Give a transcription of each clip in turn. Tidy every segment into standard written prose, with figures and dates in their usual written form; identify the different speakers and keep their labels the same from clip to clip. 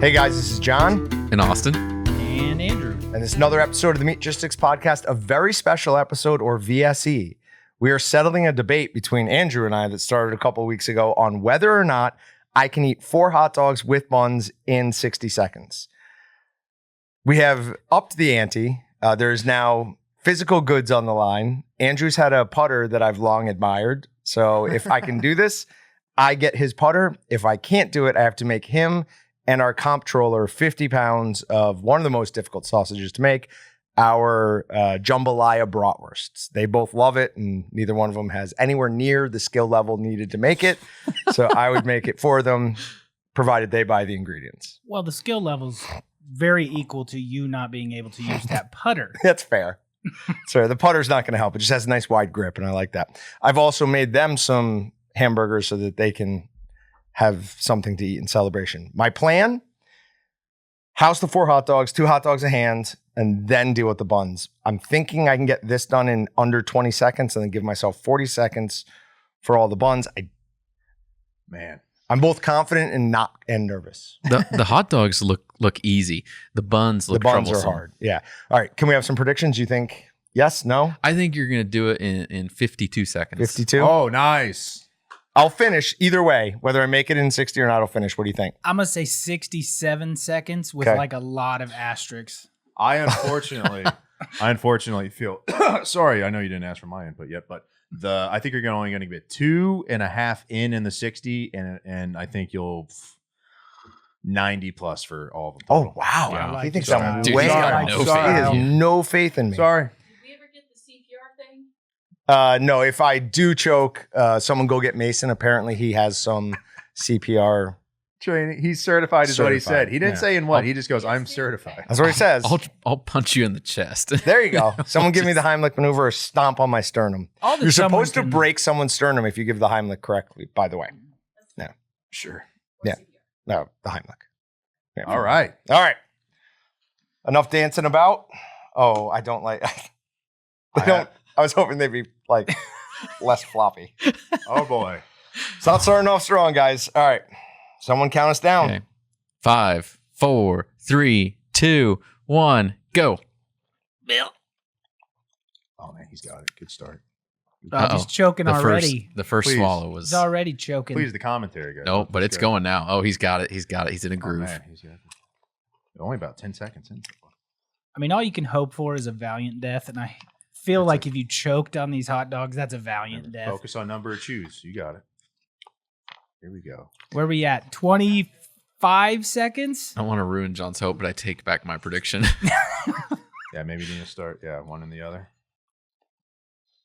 Speaker 1: Hey guys, this is John.
Speaker 2: And Austin.
Speaker 3: And Andrew.
Speaker 1: And this is another episode of the Meatgistics podcast, a very special episode, or VSE. We are settling a debate between Andrew and I that started a couple of weeks ago on whether or not I can eat 4 hot dogs with buns in 60 seconds. We have upped the ante. There's now physical goods on the line. Andrew's had a putter that I've long admired. So if I can do this, I get his putter. If I can't do it, I have to make him and our comptroller 50 pounds of one of the most difficult sausages to make, our jambalaya bratwursts. They both love it, and neither one of them has anywhere near the skill level needed to make it. So I would make it for them, provided they buy the ingredients.
Speaker 3: Well, the skill level's very equal to you not being able to use that putter.
Speaker 1: That's fair. So the putter's not going to help. It just has a nice wide grip, and I like that. I've also made them some hamburgers so that they can have something to eat in celebration. My plan, house the 4 hot dogs, 2 hot dogs a hand, and then deal with the buns. I'm thinking I can get this done in under 20 seconds and then give myself 40 seconds for all the buns. I'm both confident and nervous.
Speaker 2: The hot dogs look easy. The buns look troublesome.
Speaker 1: Are hard. Yeah. All right. Can we have some predictions? You think yes, no?
Speaker 2: I think you're going to do it in 52 seconds.
Speaker 1: 52?
Speaker 4: Oh, nice.
Speaker 1: I'll finish either way, whether I make it in 60 or not, I'll finish. What do you think?
Speaker 3: I'm going to say 67 seconds with like a lot of asterisks.
Speaker 4: I unfortunately feel sorry. I know you didn't ask for my input yet, but I think you're only going to get 2.5 in the 60, and I think you'll 90 plus for all of them.
Speaker 1: Oh wow!
Speaker 3: Yeah,
Speaker 1: He thinks
Speaker 3: sorry.
Speaker 1: I'm
Speaker 2: Dude,
Speaker 1: way
Speaker 2: he's got
Speaker 1: out.
Speaker 2: no
Speaker 1: He
Speaker 2: faith.
Speaker 1: has no faith in me.
Speaker 4: Sorry.
Speaker 5: Did we ever get the CPR thing?
Speaker 1: No, if I do choke, someone go get Mason. Apparently, he has some CPR
Speaker 4: Training. He's certified is what he
Speaker 1: Certified,
Speaker 4: said. He didn't
Speaker 1: yeah.
Speaker 4: say in what. He just goes, I'm certified.
Speaker 1: That's what he says.
Speaker 2: I'll punch you in the chest.
Speaker 1: There you go. Someone give me the Heimlich maneuver or stomp on my sternum. You're supposed to break someone's sternum if you give the Heimlich correctly, by the way. No.
Speaker 4: Sure.
Speaker 1: Yeah. No, the Heimlich. Yeah.
Speaker 4: All right.
Speaker 1: All right. Enough dancing about. Oh, I don't like. I was hoping they'd be like less floppy.
Speaker 4: Oh, boy.
Speaker 1: It's not starting off strong, guys. All right. Someone count us down.
Speaker 2: Okay. 5, 4, 3, 2, 1, go.
Speaker 3: Bill.
Speaker 4: Oh, man, he's got it. Good start.
Speaker 3: He's choking already.
Speaker 2: The first
Speaker 4: Please.
Speaker 2: swallow was.
Speaker 3: He's already choking.
Speaker 4: Please, the commentary, guys.
Speaker 2: No, but it's going now. Oh, he's got it. He's got it. He's in a
Speaker 4: Oh,
Speaker 2: groove.
Speaker 4: man, he's got it. Only about 10 seconds in.
Speaker 3: I mean, all you can hope for is a valiant death, and I feel like if you choked on these hot dogs, that's a valiant death.
Speaker 4: Focus on number of chews. You got it. Here we go.
Speaker 3: Where are we at? 25 seconds?
Speaker 2: I don't want to ruin John's hope, but I take back my prediction.
Speaker 4: Yeah, maybe you need to start. Yeah, one and the other.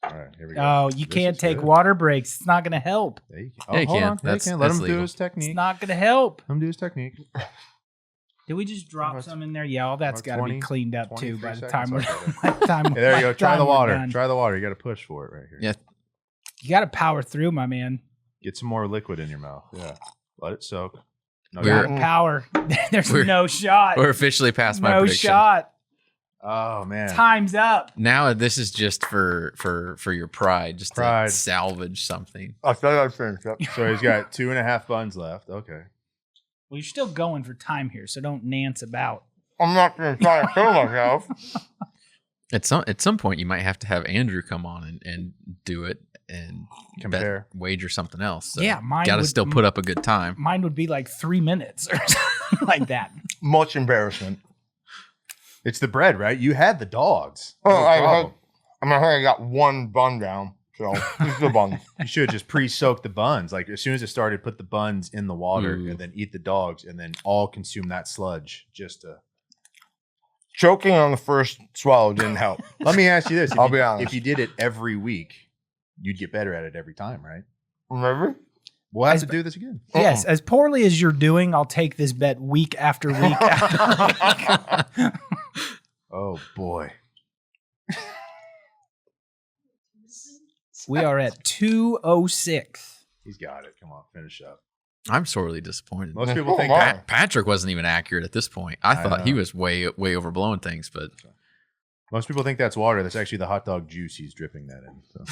Speaker 4: All right, here we go.
Speaker 3: Oh, you
Speaker 4: This
Speaker 3: can't
Speaker 4: is
Speaker 3: take
Speaker 4: good.
Speaker 3: water breaks. It's not going to help.
Speaker 4: Yeah, you can.
Speaker 2: Yeah, you
Speaker 4: hold
Speaker 2: can.
Speaker 4: on. Yeah, you
Speaker 2: That's
Speaker 4: can. Let him do
Speaker 2: legal.
Speaker 4: his
Speaker 3: It's
Speaker 4: technique.
Speaker 3: not going to help.
Speaker 4: Let him do his technique.
Speaker 3: Did we just drop
Speaker 4: About-
Speaker 3: some in there? Yeah, all that's
Speaker 4: about
Speaker 3: got to be
Speaker 4: 20,
Speaker 3: cleaned up too
Speaker 4: 23
Speaker 3: by the
Speaker 4: seconds,
Speaker 3: time we're
Speaker 4: okay.
Speaker 3: by the time.
Speaker 4: Okay, there you go. Try
Speaker 3: time
Speaker 4: the
Speaker 3: we're
Speaker 4: water.
Speaker 3: done.
Speaker 4: Try the water. You got to push for it right here.
Speaker 2: Yeah.
Speaker 3: You got to power through, my man.
Speaker 4: Get some more liquid in your mouth. Yeah. Let it soak. No,
Speaker 2: We're-
Speaker 3: Got to power. There's
Speaker 2: We're-
Speaker 3: no shot.
Speaker 2: We're officially past my
Speaker 3: No
Speaker 2: prediction.
Speaker 3: shot.
Speaker 4: oh, man.
Speaker 3: Time's up.
Speaker 2: Now this is just for your pride, just
Speaker 4: Pride.
Speaker 2: to salvage something.
Speaker 1: I thought I finished. Yep.
Speaker 4: So he's got 2.5 buns left. Okay.
Speaker 3: Well, you're still going for time here, so don't nance about.
Speaker 1: I'm not going to try to kill myself.
Speaker 2: At some point, you might have to have Andrew come on and do it and
Speaker 4: Compare.
Speaker 2: wager something else. So
Speaker 3: Yeah, mine
Speaker 2: got to
Speaker 3: would-
Speaker 2: still put up a good time.
Speaker 3: Mine would be like 3 minutes or something like that.
Speaker 1: Much embarrassment.
Speaker 4: It's the bread, right? You had the dogs.
Speaker 1: Oh,
Speaker 4: No problem.
Speaker 1: I got one bun down. So this is the bun.
Speaker 4: You should have just pre-soaked the buns. Like as soon as it started, put the buns in the water
Speaker 2: Ooh.
Speaker 4: and then eat the dogs and then all consume that sludge just to.
Speaker 1: Choking on the first swallow didn't help.
Speaker 4: Let me ask you this.
Speaker 1: I'll be honest.
Speaker 4: If you did it every week, you'd get better at it every time, right?
Speaker 1: Remember?
Speaker 4: We'll have to do this again.
Speaker 3: Yes, as poorly as you're doing, I'll take this bet week after week after week.
Speaker 4: Oh, boy.
Speaker 3: We are at 2:06.
Speaker 4: He's got it. Come on, finish up.
Speaker 2: I'm sorely disappointed.
Speaker 4: Most people think
Speaker 1: wow.
Speaker 4: that.
Speaker 2: Patrick wasn't even accurate at this point. I thought he
Speaker 4: know.
Speaker 2: was way overblowing things, but
Speaker 4: Most people think that's water. That's actually the hot dog juice he's dripping that in. So.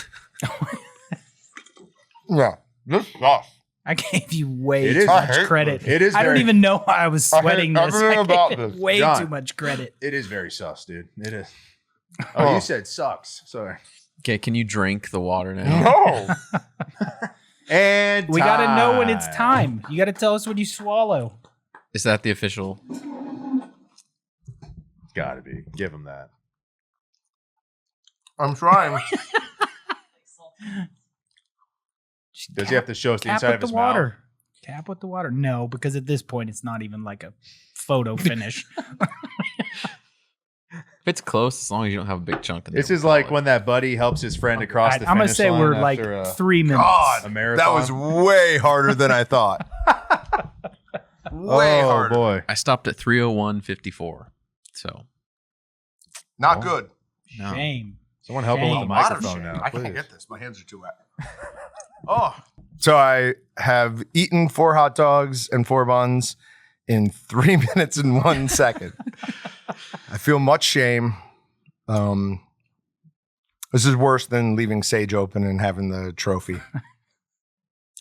Speaker 1: Yeah. This sucks.
Speaker 3: I gave you way
Speaker 4: It
Speaker 3: too
Speaker 4: is-
Speaker 3: much
Speaker 1: I hate
Speaker 3: credit.
Speaker 4: It is
Speaker 3: I don't
Speaker 4: very-
Speaker 3: even know why I was
Speaker 1: I hate
Speaker 3: sweating this.
Speaker 1: everything
Speaker 3: I
Speaker 1: about
Speaker 3: gave it
Speaker 1: this.
Speaker 3: way
Speaker 4: John.
Speaker 3: too much credit.
Speaker 4: It is very sus, dude. It is. Oh,
Speaker 1: Oh.
Speaker 4: you said sucks. Sorry.
Speaker 2: Okay, can you drink the water now?
Speaker 1: No.
Speaker 4: And
Speaker 3: We got to know when it's
Speaker 4: time.
Speaker 3: time. You got to tell us when you swallow.
Speaker 2: Is that the official?
Speaker 4: Gotta be. Give him that.
Speaker 1: I'm trying.
Speaker 3: Just
Speaker 4: Does he have to show us the
Speaker 3: tap
Speaker 4: inside
Speaker 3: with
Speaker 4: of
Speaker 3: the
Speaker 4: his
Speaker 3: water?
Speaker 4: mouth?
Speaker 3: Tap with the water. No, because at this point, it's not even like a photo finish.
Speaker 2: If it's close, as long as you don't have a big chunk. In
Speaker 4: This
Speaker 2: there,
Speaker 4: is
Speaker 2: we'll
Speaker 4: like
Speaker 2: call
Speaker 4: when that buddy helps his friend across
Speaker 3: Alright,
Speaker 4: the
Speaker 3: I'm
Speaker 4: finish
Speaker 3: gonna say
Speaker 4: line
Speaker 3: we're like
Speaker 4: after a
Speaker 3: 3 minutes.
Speaker 1: God,
Speaker 4: marathon.
Speaker 1: that was way harder than I thought. Way
Speaker 4: oh,
Speaker 1: harder.
Speaker 4: boy.
Speaker 2: it. I stopped at 3:01:54. So
Speaker 1: Not
Speaker 4: Oh.
Speaker 1: good.
Speaker 2: no.
Speaker 3: Shame.
Speaker 4: Someone help him with the
Speaker 3: Shame.
Speaker 4: microphone now.
Speaker 1: I can't
Speaker 4: please.
Speaker 1: get this. My hands are too wet. Oh. So I have eaten 4 hot dogs and 4 buns in 3 minutes and 1 second. I feel much shame. This is worse than leaving Sage open and having the trophy.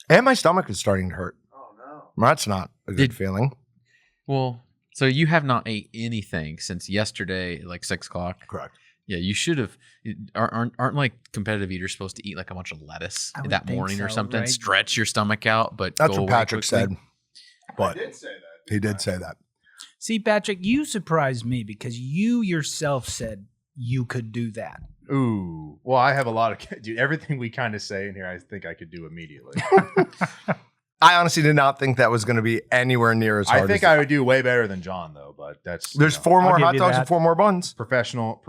Speaker 1: And my stomach is starting to hurt.
Speaker 4: Oh, no.
Speaker 1: That's not a good feeling.
Speaker 2: Well, so you have not ate anything since yesterday, like 6:00.
Speaker 1: Correct.
Speaker 2: Yeah, you should have. Aren't like competitive eaters supposed to eat like a bunch of lettuce
Speaker 3: I would
Speaker 2: that
Speaker 3: think
Speaker 2: morning or
Speaker 3: so,
Speaker 2: something?
Speaker 3: right?
Speaker 2: Stretch your stomach out, but
Speaker 1: That's
Speaker 2: go
Speaker 1: what
Speaker 2: away
Speaker 1: Patrick
Speaker 2: quickly?
Speaker 1: said. But
Speaker 4: I did say that.
Speaker 1: he did say that.
Speaker 3: See, Patrick, you surprised me because you yourself said you could do that.
Speaker 4: Ooh. Well, I have a lot of... Dude, everything we kind of say in here, I think I could do immediately.
Speaker 1: I honestly did not think that was going to be anywhere near as hard.
Speaker 4: I think
Speaker 1: as
Speaker 4: I would do way better than John, though, but that's...
Speaker 1: There's
Speaker 4: you know,
Speaker 1: 4 more
Speaker 3: I'll give
Speaker 1: hot
Speaker 3: you
Speaker 1: dogs
Speaker 3: that.
Speaker 1: and 4 more buns.
Speaker 4: professional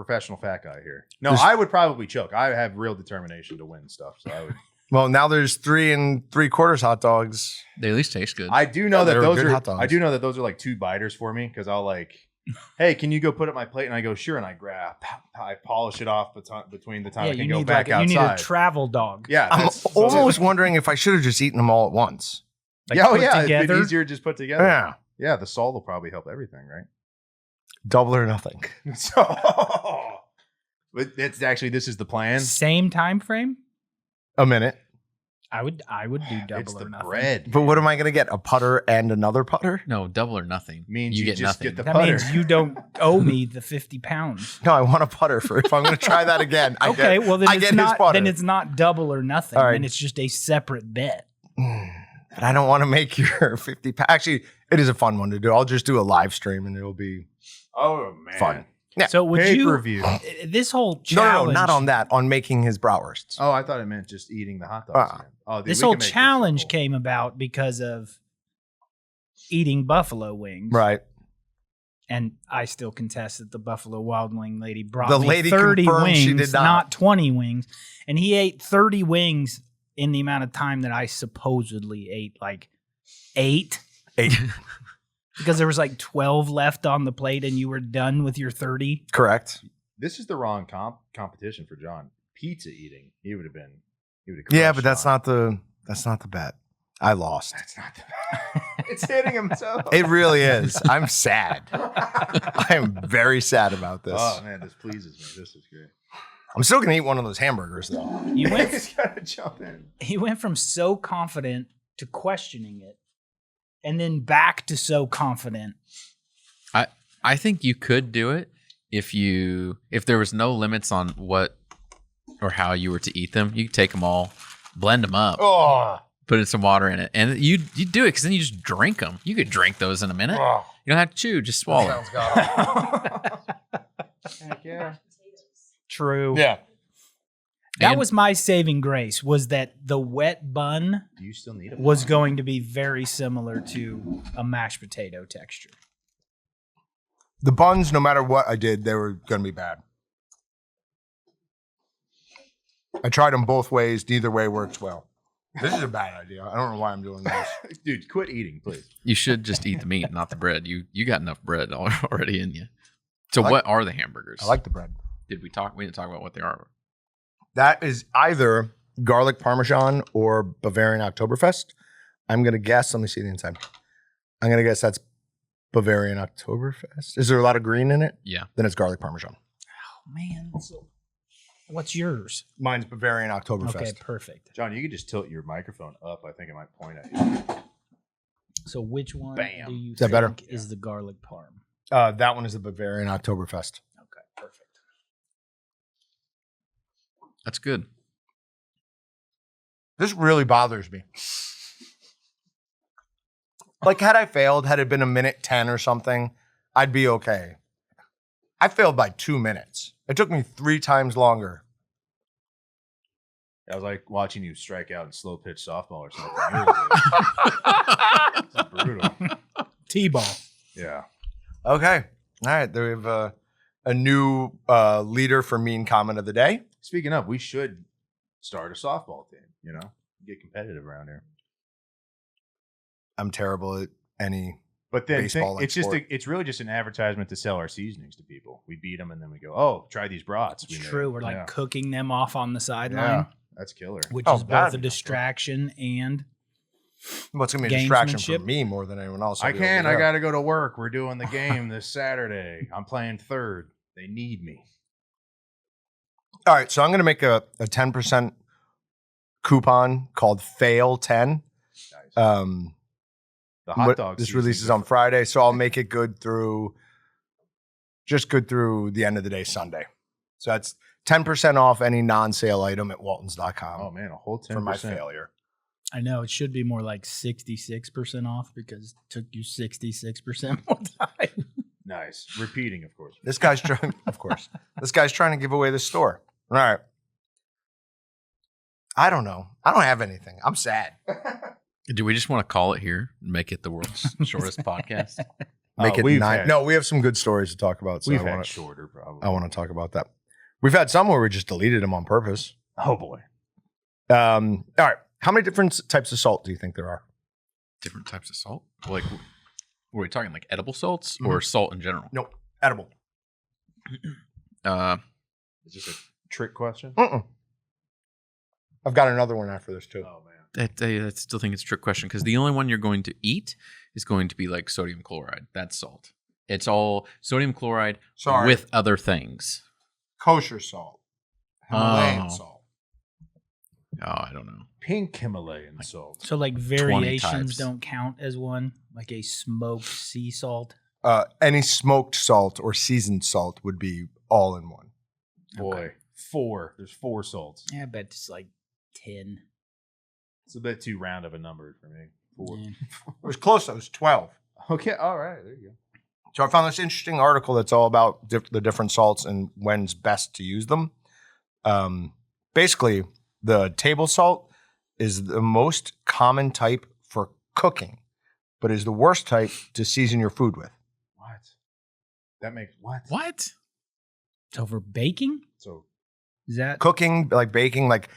Speaker 4: fat guy here. No,
Speaker 1: There's-
Speaker 4: I would probably choke. I have real determination to win stuff, so I would...
Speaker 1: Well, now there's 3 3/4 hot dogs.
Speaker 2: They at least taste good.
Speaker 4: I do know that
Speaker 1: They're
Speaker 4: those
Speaker 1: good
Speaker 4: are...
Speaker 1: hot dogs.
Speaker 4: I do know that those are like 2 biters for me, because I'll like... Hey, can you go put up my plate? And I go, sure. And I grab, I polish it off between the time
Speaker 3: Yeah,
Speaker 4: I
Speaker 3: you
Speaker 4: can go
Speaker 3: need
Speaker 4: back
Speaker 3: like you need
Speaker 4: outside.
Speaker 3: a travel dog.
Speaker 4: Yeah,
Speaker 1: I'm
Speaker 4: that's-
Speaker 1: almost wondering if I should have just eaten them all at once.
Speaker 3: Like
Speaker 4: yeah, oh
Speaker 3: put
Speaker 4: yeah, it'd
Speaker 3: together.
Speaker 4: been easier just put together.
Speaker 1: Yeah.
Speaker 4: Yeah, the salt will probably help everything, right?
Speaker 1: Double or nothing.
Speaker 4: So, but it's actually this is the plan.
Speaker 3: Same time frame.
Speaker 1: A minute.
Speaker 3: I would do double
Speaker 4: It's
Speaker 3: or
Speaker 4: the
Speaker 3: nothing.
Speaker 4: bread.
Speaker 1: But what am I going to get? A putter and another putter?
Speaker 2: no, double or nothing.
Speaker 4: Means you
Speaker 2: get
Speaker 4: just
Speaker 2: nothing.
Speaker 4: get the
Speaker 3: That
Speaker 4: putter.
Speaker 3: means you don't owe me the 50 pounds.
Speaker 1: No, I want a putter for if I'm going to try that again.
Speaker 3: Okay, well then
Speaker 1: I
Speaker 3: it's
Speaker 1: get his
Speaker 3: not
Speaker 1: butter.
Speaker 3: then it's not double or nothing.
Speaker 1: All right.
Speaker 3: Then it's just a separate bet.
Speaker 1: But I don't want to make your 50 Actually, it is a fun one to do. I'll just do a live stream and it'll be
Speaker 4: Oh man,
Speaker 1: fun. Yeah.
Speaker 3: So would
Speaker 4: Pay
Speaker 3: you
Speaker 4: per view.
Speaker 3: this whole
Speaker 1: No,
Speaker 3: challenge
Speaker 1: not on that. On making his bratwursts.
Speaker 4: Oh, I thought it meant just eating the hot dogs. again. Oh, dude,
Speaker 3: this
Speaker 4: we
Speaker 3: whole
Speaker 4: can make
Speaker 3: challenge
Speaker 4: simple.
Speaker 3: came about because of eating buffalo wings.
Speaker 1: Right.
Speaker 3: And I still contest that the Buffalo Wild Wing lady brought
Speaker 1: The
Speaker 3: me
Speaker 1: lady
Speaker 3: 30
Speaker 1: confirmed
Speaker 3: wings,
Speaker 1: she did not.
Speaker 3: 20 wings. And he ate 30 wings in the amount of time that I supposedly ate like 8.
Speaker 1: 8.
Speaker 3: Because there was like 12 left on the plate and you were done with your 30.
Speaker 1: Correct.
Speaker 4: This is the wrong competition for John. Pizza eating, he would have been. He would have.
Speaker 1: Yeah, but that's not the bet. I lost.
Speaker 4: That's not the. It's hitting himself.
Speaker 1: It really is. I'm sad. I am very sad about this.
Speaker 4: Oh man, this pleases me. This is great.
Speaker 1: I'm still gonna eat one of those hamburgers though.
Speaker 3: You went
Speaker 4: He's gotta jump in.
Speaker 3: he went from so confident to questioning it and then back to so confident.
Speaker 2: I think you could do it if there was no limits on what or how you were to eat them. You could take them all, blend them up,
Speaker 1: Oh,
Speaker 2: put in some water in it, and you do it because then you just drink them. You could drink those in a minute.
Speaker 1: oh.
Speaker 2: You don't have to chew, just swallow.
Speaker 1: Sounds god.
Speaker 4: Heck yeah.
Speaker 3: True.
Speaker 1: Yeah.
Speaker 3: That
Speaker 2: And-
Speaker 3: was my saving grace, was that the wet bun
Speaker 4: Do you still need it?
Speaker 3: was going to be very similar to a mashed potato texture.
Speaker 1: The buns, no matter what I did, they were gonna be bad. I tried them both ways. Neither way works well. This is a bad idea. I don't know why I'm doing this.
Speaker 4: Dude, quit eating, please.
Speaker 2: You should just eat the meat, not the bread. You got enough bread already in you. So
Speaker 1: I like-
Speaker 2: what are the hamburgers?
Speaker 1: I like the bread.
Speaker 2: Did we talk? We didn't talk about what they are.
Speaker 1: That is either garlic parmesan or Bavarian Oktoberfest. I'm gonna guess. Let me see the inside. I'm gonna guess that's Bavarian Oktoberfest. Is there a lot of green in it?
Speaker 2: Yeah.
Speaker 1: Then it's garlic parmesan.
Speaker 3: Oh man, What's yours?
Speaker 1: Mine's Bavarian Oktoberfest.
Speaker 3: Okay, perfect.
Speaker 4: John, you could just tilt your microphone up. I think it might point at you.
Speaker 3: So which one
Speaker 4: Bam.
Speaker 3: do you
Speaker 1: Is that
Speaker 3: think
Speaker 1: better?
Speaker 3: is the garlic parm?
Speaker 1: That one is the Bavarian Oktoberfest.
Speaker 3: Okay, perfect.
Speaker 2: That's good.
Speaker 1: This really bothers me. Like, had I failed, had it been a minute 10 or something, I'd be okay. I failed by 2 minutes. It took me 3 times longer.
Speaker 4: I was like watching you strike out in slow pitch softball or something. It's brutal.
Speaker 3: T-ball.
Speaker 4: Yeah.
Speaker 1: Okay. All right. There we have a new leader for Mean Comment of the Day.
Speaker 4: Speaking of, we should start a softball team. You know, get competitive around here.
Speaker 1: I'm terrible at any.
Speaker 4: But then
Speaker 1: Baseball, like
Speaker 4: it's just
Speaker 1: sport.
Speaker 4: it's really just an advertisement to sell our seasonings to people. We beat them and then we go, oh, try these brats.
Speaker 3: It's
Speaker 4: we made."
Speaker 3: true. We're like
Speaker 4: Yeah.
Speaker 3: cooking them off on the sideline,
Speaker 4: Yeah, that's killer.
Speaker 3: which
Speaker 1: Oh,
Speaker 3: is both
Speaker 1: that'd
Speaker 3: a
Speaker 1: be
Speaker 3: distraction and
Speaker 1: What's going to be a distraction for
Speaker 3: Gamesmanship.
Speaker 1: me more than anyone else?
Speaker 4: I
Speaker 1: I'll be over
Speaker 4: can. I
Speaker 1: there.
Speaker 4: got to go to work. We're doing the game this Saturday. I'm playing third. They need me.
Speaker 1: All right. So I'm going to make a 10% coupon called Fail 10.
Speaker 4: Nice. The hot dog.
Speaker 1: This
Speaker 4: season's
Speaker 1: releases on
Speaker 4: different.
Speaker 1: Friday, so I'll make it good through the end of the day Sunday. So that's 10% off any non-sale item at waltons.com
Speaker 4: Oh man, a whole 10%.
Speaker 1: for my failure.
Speaker 3: I know it should be more like 66% off because it took you 66% more time.
Speaker 4: Nice. Repeating, of course.
Speaker 1: This guy's trying, of course. This guy's trying to give away the store. All right. I don't know. I don't have anything. I'm sad.
Speaker 2: Do we just want to call it here and make it the world's shortest podcast?
Speaker 1: Make it
Speaker 4: we've
Speaker 1: 9.
Speaker 4: had-
Speaker 1: No, we have some good stories to talk about. So
Speaker 4: We've
Speaker 1: I
Speaker 4: had
Speaker 1: want
Speaker 4: shorter, probably.
Speaker 1: to talk about that. We've had some where we just deleted them on purpose.
Speaker 4: Oh boy.
Speaker 1: All right. How many different types of salt do you think there are?
Speaker 2: Different types of salt? Like, were we talking like edible salts or salt in general?
Speaker 1: Nope. Edible.
Speaker 4: Is this a trick question?
Speaker 1: Mm-mm. I've got another one after this too.
Speaker 4: Oh man.
Speaker 2: I still think it's a trick question because the only one you're going to eat is going to be like sodium chloride. That's salt. It's all sodium chloride
Speaker 1: Sorry.
Speaker 2: with other things.
Speaker 1: Kosher salt. Himalayan
Speaker 2: Oh.
Speaker 1: salt.
Speaker 2: Oh, I don't know.
Speaker 4: Pink Himalayan salt.
Speaker 3: So like
Speaker 2: 20
Speaker 3: variations
Speaker 2: types.
Speaker 3: don't count as one, like a smoked sea salt.
Speaker 1: Any smoked salt or seasoned salt would be all in one.
Speaker 4: Boy, 4. There's 4 salts.
Speaker 3: Yeah, I bet it's like 10.
Speaker 4: It's a bit too round of a number for me. 4.
Speaker 3: Yeah.
Speaker 1: It was close. It was 12.
Speaker 4: Okay. All right. There you go.
Speaker 1: So I found this interesting article that's all about the different salts and when's best to use them. Basically, the table salt is the most common type for cooking, but is the worst type to season your food with.
Speaker 4: What? That makes what?
Speaker 2: What?
Speaker 3: So for baking,
Speaker 4: So
Speaker 3: is that
Speaker 1: Cooking, like baking, like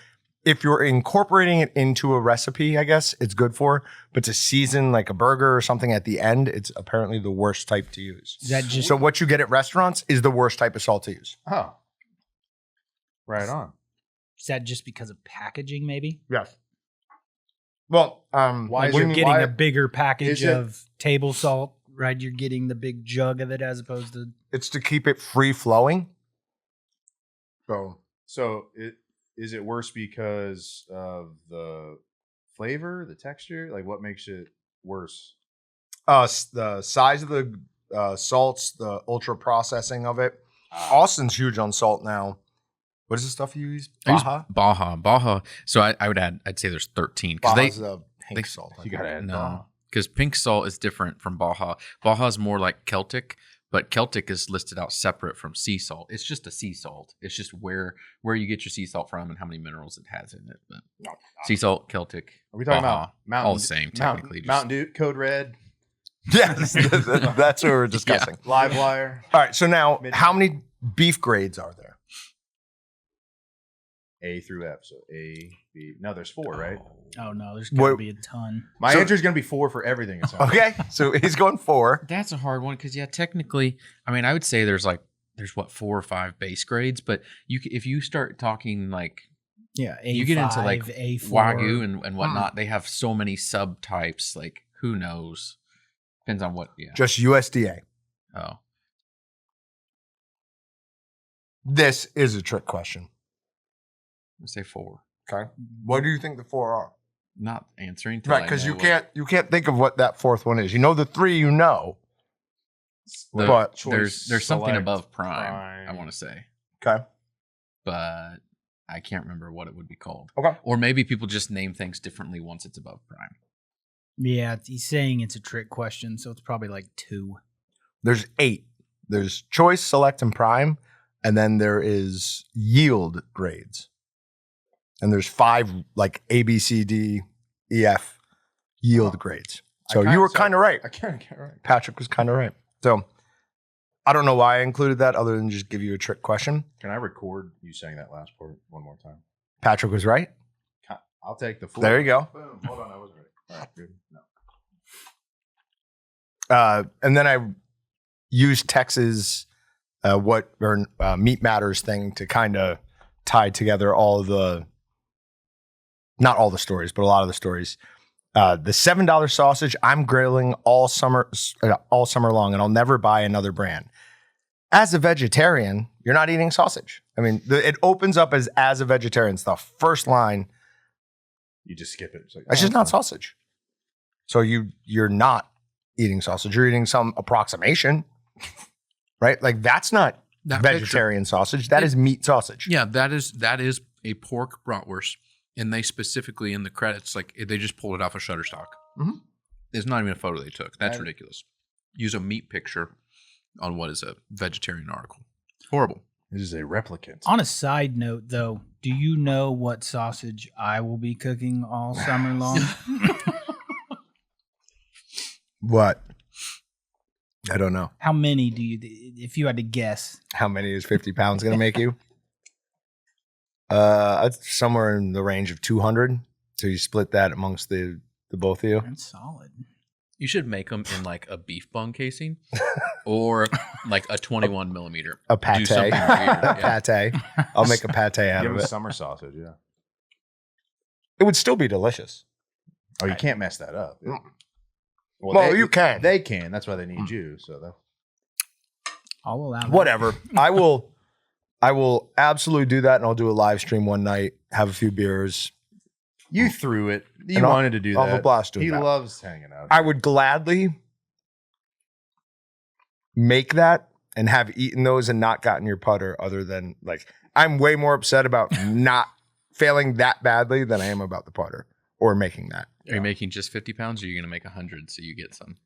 Speaker 1: if you're incorporating it into a recipe, I guess it's good for, but to season like a burger or something at the end, it's apparently the worst type to use.
Speaker 3: is that just
Speaker 1: So what you get at restaurants is the worst type of salt to use.
Speaker 4: oh, right on.
Speaker 3: is that just because of packaging? Maybe
Speaker 1: Yes. Well,
Speaker 4: Why
Speaker 3: like
Speaker 4: is
Speaker 3: you're
Speaker 4: it-
Speaker 3: getting
Speaker 4: why-
Speaker 3: a bigger package
Speaker 4: is it-
Speaker 3: of table salt, right? You're getting the big jug of it as opposed to
Speaker 1: it's to keep it free flowing.
Speaker 4: So is it worse because of the flavor, the texture? Like what makes it worse?
Speaker 1: The size of the salts, the ultra processing of it. Austin's huge on salt now. What is the stuff you use?
Speaker 2: I use
Speaker 1: Baja.
Speaker 2: Baja. So I'd say there's 13 because
Speaker 1: Baja's the pink
Speaker 2: they-
Speaker 1: salt. I
Speaker 4: You
Speaker 1: think.
Speaker 4: gotta add
Speaker 2: no,
Speaker 4: Baja.
Speaker 2: because pink salt is different from Baja. Baja's more like Celtic, but Celtic is listed out separate from sea salt. It's just a sea salt. It's just where you get your sea salt from and how many minerals it has in it. But
Speaker 1: No,
Speaker 2: sea salt, Celtic,
Speaker 4: Are we talking
Speaker 2: Baja,
Speaker 4: about Mountain?
Speaker 2: all the same technically.
Speaker 4: Mountain Dew, Code Red,
Speaker 1: Yes, that's what we're discussing.
Speaker 4: Live Wire,
Speaker 1: All right, so now
Speaker 4: Midnight.
Speaker 1: how many beef grades are there?
Speaker 4: A through F. So A, B. No, there's 4, right?
Speaker 3: oh no, there's gonna
Speaker 1: What-
Speaker 3: be a ton.
Speaker 4: My
Speaker 1: So-
Speaker 4: answer is gonna be 4 for everything. It sounds like.
Speaker 1: Okay, so he's going 4.
Speaker 2: That's a hard one because technically, I mean, I would say there's what 4 or 5 base grades, but if you start talking like
Speaker 3: Yeah, A5,
Speaker 2: you get into like
Speaker 3: A4.
Speaker 2: Wagyu and whatnot, they have so many subtypes. Like who knows? Depends on what. Yeah.
Speaker 1: Just USDA.
Speaker 2: Oh.
Speaker 1: This is a trick question.
Speaker 2: Let's say 4.
Speaker 1: Okay. What do you think the 4 are?
Speaker 2: Not answering. till
Speaker 1: Right,
Speaker 2: I
Speaker 1: because
Speaker 2: know
Speaker 1: you can't think of what that 4th one is. You know the 3 you know.
Speaker 2: what-
Speaker 1: but
Speaker 2: there's something
Speaker 4: select,
Speaker 2: above prime, I want to say,
Speaker 1: Okay.
Speaker 2: but I can't remember what it would be called.
Speaker 1: Okay.
Speaker 2: Or maybe people just name things differently once it's above prime.
Speaker 3: Yeah, he's saying it's a trick question, so it's probably like 2.
Speaker 1: There's 8. There's choice, select, and prime. And then there is yield grades. And there's 5 like A, B, C, D, E, F yield grades. So you were kind of right.
Speaker 4: I can't get right.
Speaker 1: Patrick was kind of right. So I don't know why I included that other than just give you a trick question.
Speaker 4: Can I record you saying that last part one more time?
Speaker 1: Patrick was right.
Speaker 4: I'll take the 4.
Speaker 1: There you go.
Speaker 4: Boom. Hold on, I was right. All right, good. No.
Speaker 1: And then I used Tex's Meat Matters thing to kind of tie together not all the stories, but a lot of the stories. The $7 sausage I'm grilling all summer long, and I'll never buy another brand. As a vegetarian, you're not eating sausage. I mean, it opens up as a vegetarian. It's the first line.
Speaker 4: You just skip it. It's like,
Speaker 1: It's just not
Speaker 4: fine.
Speaker 1: sausage. So you're not eating sausage. You're eating some approximation, right? Like that's not
Speaker 2: That
Speaker 1: vegetarian sausage. That is meat sausage.
Speaker 2: Yeah, that is a pork bratwurst, and they specifically in the credits, like they just pulled it off of Shutterstock.
Speaker 1: Mhm.
Speaker 2: It's not even a photo they took. That's
Speaker 4: And-
Speaker 2: ridiculous. Use a meat picture on what is a vegetarian article. Horrible.
Speaker 4: This is a replicant.
Speaker 3: On a side note, though, do you know what sausage I will be cooking all summer long?
Speaker 1: What? I don't know.
Speaker 3: How many do you, if you had to guess?
Speaker 1: How many is 50 pounds going to make you? It's somewhere in the range of 200. So you split that amongst the both of you.
Speaker 3: That's solid.
Speaker 2: You should make them in like a beef bun casing or like a 21 millimeter.
Speaker 1: A
Speaker 2: Do
Speaker 1: pate.
Speaker 2: something weird, yeah.
Speaker 1: Pate. I'll make a pate out
Speaker 4: Give
Speaker 1: of
Speaker 4: them
Speaker 1: it.
Speaker 4: summer sausage, yeah.
Speaker 1: It would still be delicious.
Speaker 4: Oh, you can't mess that up.
Speaker 1: Mm. Well, you can.
Speaker 4: They can. That's why they need you. So that.
Speaker 3: I'll allow that.
Speaker 1: Whatever. I will absolutely do that, and I'll do a live stream one night, have a few beers.
Speaker 4: You threw it. You
Speaker 1: And I'll-
Speaker 4: wanted to do
Speaker 1: I'll
Speaker 4: that.
Speaker 1: have a blast doing
Speaker 4: He
Speaker 1: that.
Speaker 4: loves hanging out.
Speaker 1: I would gladly make that and have eaten those and not gotten your putter, other than like I'm way more upset about not failing that badly than I am about the putter or making that.
Speaker 2: Are you making just 50 pounds or are you going to make 100 so you get some?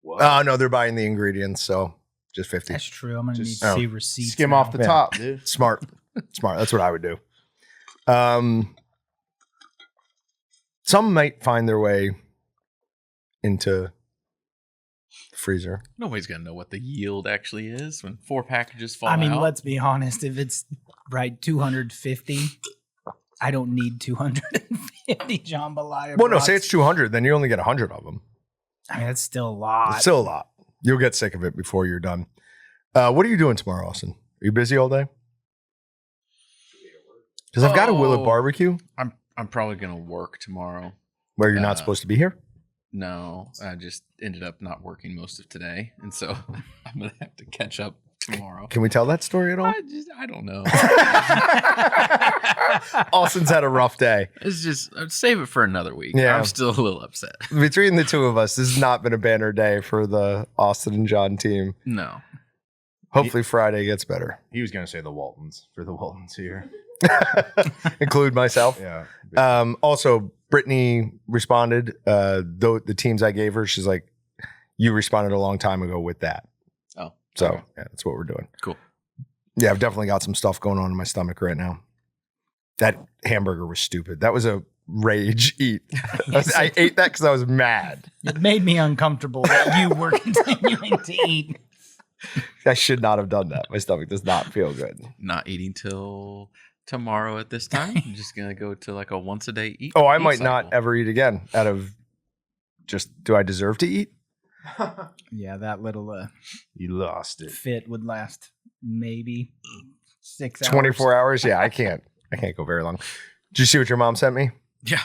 Speaker 4: What?
Speaker 1: No, they're buying the ingredients, so just 50.
Speaker 3: That's true. I'm going to need
Speaker 4: Just
Speaker 3: to see receipts.
Speaker 4: Skim
Speaker 3: now.
Speaker 4: off the
Speaker 1: Yeah.
Speaker 4: top, dude.
Speaker 1: Smart. That's what I would do. Some might find their way into the freezer.
Speaker 2: Nobody's going to know what the yield actually is when 4 packages fall
Speaker 3: I mean,
Speaker 2: out.
Speaker 3: let's be honest. If it's right, 250, I don't need 250 jambalaya.
Speaker 1: Well, no,
Speaker 3: brats.
Speaker 1: say it's 200, then you only get 100 of them.
Speaker 3: I mean, that's still a lot.
Speaker 1: It's still a lot. You'll get sick of it before you're done. What are you doing tomorrow, Austin? Are you busy all day? Because I've got a Willet
Speaker 2: Oh.
Speaker 1: barbecue
Speaker 2: I'm probably going to work tomorrow.
Speaker 1: where you're not supposed to be here.
Speaker 2: No, I just ended up not working most of today. And so I'm going to have to catch up tomorrow.
Speaker 1: Can we tell that story at all?
Speaker 2: I don't know.
Speaker 1: Austin's had a rough day.
Speaker 2: It's just, I'd save it for another week.
Speaker 1: Yeah.
Speaker 2: I'm still a little upset.
Speaker 1: Between the two of us, this has not been a banner day for the Austin and John team.
Speaker 2: No.
Speaker 1: Hopefully Friday gets better.
Speaker 4: He was going to say the Waltons for the Waltons here.
Speaker 1: Include myself.
Speaker 4: Yeah.
Speaker 1: Also, Brittany responded. The teams I gave her, she's like, you responded a long time ago with that.
Speaker 2: Oh.
Speaker 1: So
Speaker 2: okay.
Speaker 1: yeah, that's what we're doing.
Speaker 2: Cool.
Speaker 1: Yeah, I've definitely got some stuff going on in my stomach right now. That hamburger was stupid. That was a rage eat. I ate that because I was mad.
Speaker 3: It made me uncomfortable that you were continuing to eat.
Speaker 1: I should not have done that. My stomach does not feel good.
Speaker 2: Not eating till tomorrow at this time. I'm just going to go to like a once a day eat.
Speaker 1: Oh, I
Speaker 2: eat
Speaker 1: might not
Speaker 2: cycle.
Speaker 1: ever eat again out of just, do I deserve to eat?
Speaker 3: Yeah, that little
Speaker 4: You lost it.
Speaker 3: fit would last maybe 6 hours.
Speaker 1: 24 hours? Yeah, I can't go very long. Did you see what your mom sent me?
Speaker 2: Yeah.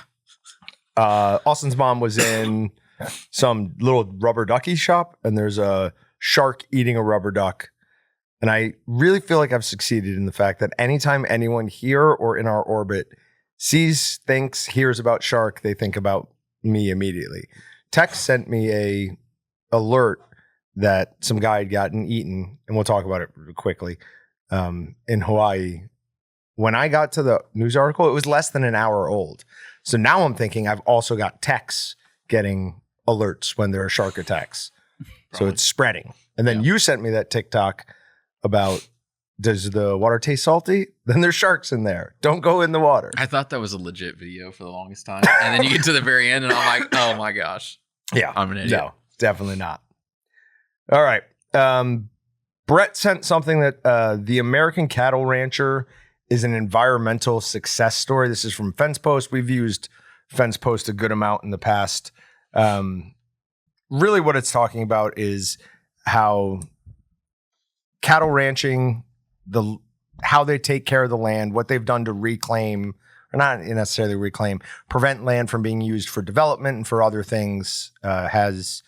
Speaker 1: Austin's mom was in some little rubber ducky shop, and there's a shark eating a rubber duck And I really feel like I've succeeded in the fact that anytime anyone here or in our orbit sees, thinks, hears about shark, they think about me immediately. Tex sent me a alert that some guy had gotten eaten, and we'll talk about it quickly, in Hawaii. When I got to the news article, it was less than an hour old. So now I'm thinking I've also got Tex getting alerts when there are shark attacks. So it's spreading. And then you sent me that TikTok about, does the water taste salty? Then there's sharks in there. Don't go in the water.
Speaker 2: I thought that was a legit video for the longest time. And then you get to the very end and I'm like, oh my gosh.
Speaker 1: Yeah.
Speaker 2: I'm an idiot.
Speaker 1: No, definitely not. All right. Brett sent something that the American cattle rancher is an environmental success story. This is from Fence Post. We've used Fence Post a good amount in the past. Really what it's talking about is how cattle ranching, how they take care of the land, what they've done to reclaim, or not necessarily reclaim, prevent land from being used for development and for other things, has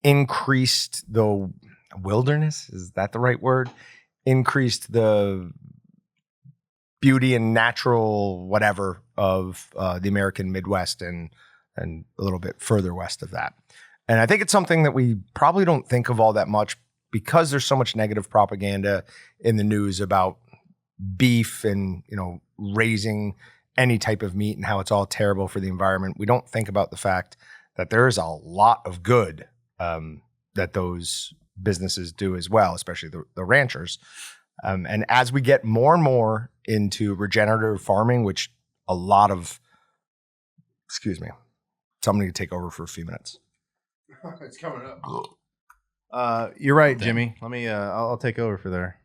Speaker 1: increased the wilderness. Is that the right word? Increased the beauty and natural whatever of the American Midwest and a little bit further west of that. And I think it's something that we probably don't think of all that much because there's so much negative propaganda in the news about beef and, raising any type of meat and how it's all terrible for the environment. We don't think about the fact that there is a lot of good that those businesses do as well, especially the ranchers. And as we get more and more into regenerative farming, which a lot of, somebody to take over for a few minutes.
Speaker 4: It's coming up. You're right, Jimmy. Let me. I'll take over for there.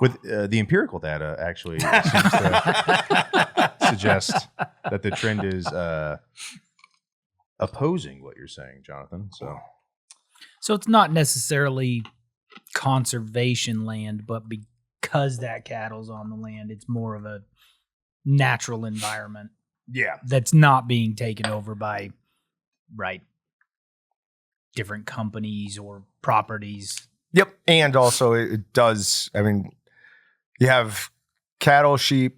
Speaker 4: With the empirical data, actually, seems to suggest that the trend is opposing what you're saying, Jonathan.
Speaker 3: So it's not necessarily conservation land, but because that cattle's on the land, it's more of a natural environment.
Speaker 1: Yeah.
Speaker 3: That's not being taken over by different companies or properties.
Speaker 1: Yep. And also it does, you have cattle, sheep,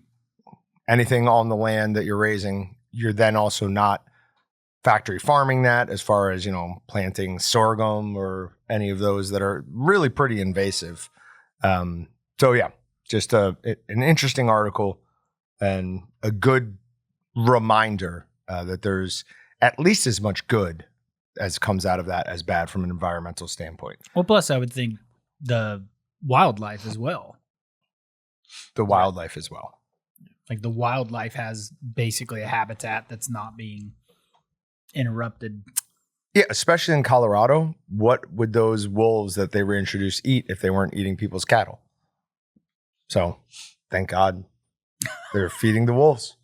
Speaker 1: anything on the land that you're raising, you're then also not factory farming that as far as, planting sorghum or any of those that are really pretty invasive. So yeah, just an interesting article and a good reminder that there's at least as much good as comes out of that as bad from an environmental standpoint.
Speaker 3: Well, plus I would think the wildlife as well.
Speaker 1: The wildlife as well.
Speaker 3: Like the wildlife has basically a habitat that's not being interrupted.
Speaker 1: Yeah, especially in Colorado. What would those wolves that they reintroduced eat if they weren't eating people's cattle? So, thank God they're feeding the wolves.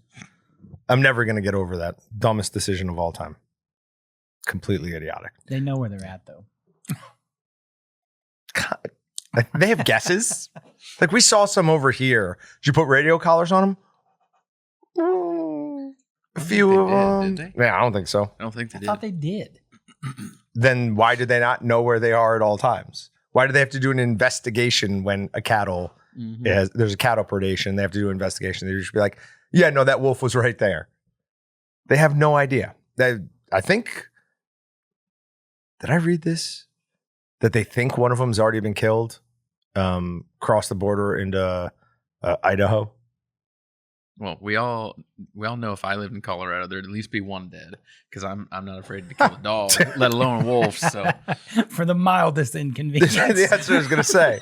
Speaker 1: I'm never going to get over that. Dumbest decision of all time. Completely idiotic.
Speaker 3: They know where they're at, though.
Speaker 1: God, they have guesses. Like we saw some over here. Did you put radio collars on them? A few of them.
Speaker 2: Did they?
Speaker 1: Yeah, I don't think so.
Speaker 2: I don't think they
Speaker 3: I
Speaker 2: did.
Speaker 3: thought they did.
Speaker 1: Then why did they not know where they are at all times? Why do they have to do an investigation when a cattle there's a cattle predation? They have to do an investigation. They should be like, yeah, no, that wolf was right there. They have no idea. I think. Did I read this? That they think one of them's already been killed, crossed the border into Idaho.
Speaker 2: Well, we all know if I lived in Colorado, there'd at least be one dead because I'm not afraid to kill a dog, let alone a wolf. So
Speaker 3: For the mildest inconvenience.
Speaker 1: That's what I was going to say.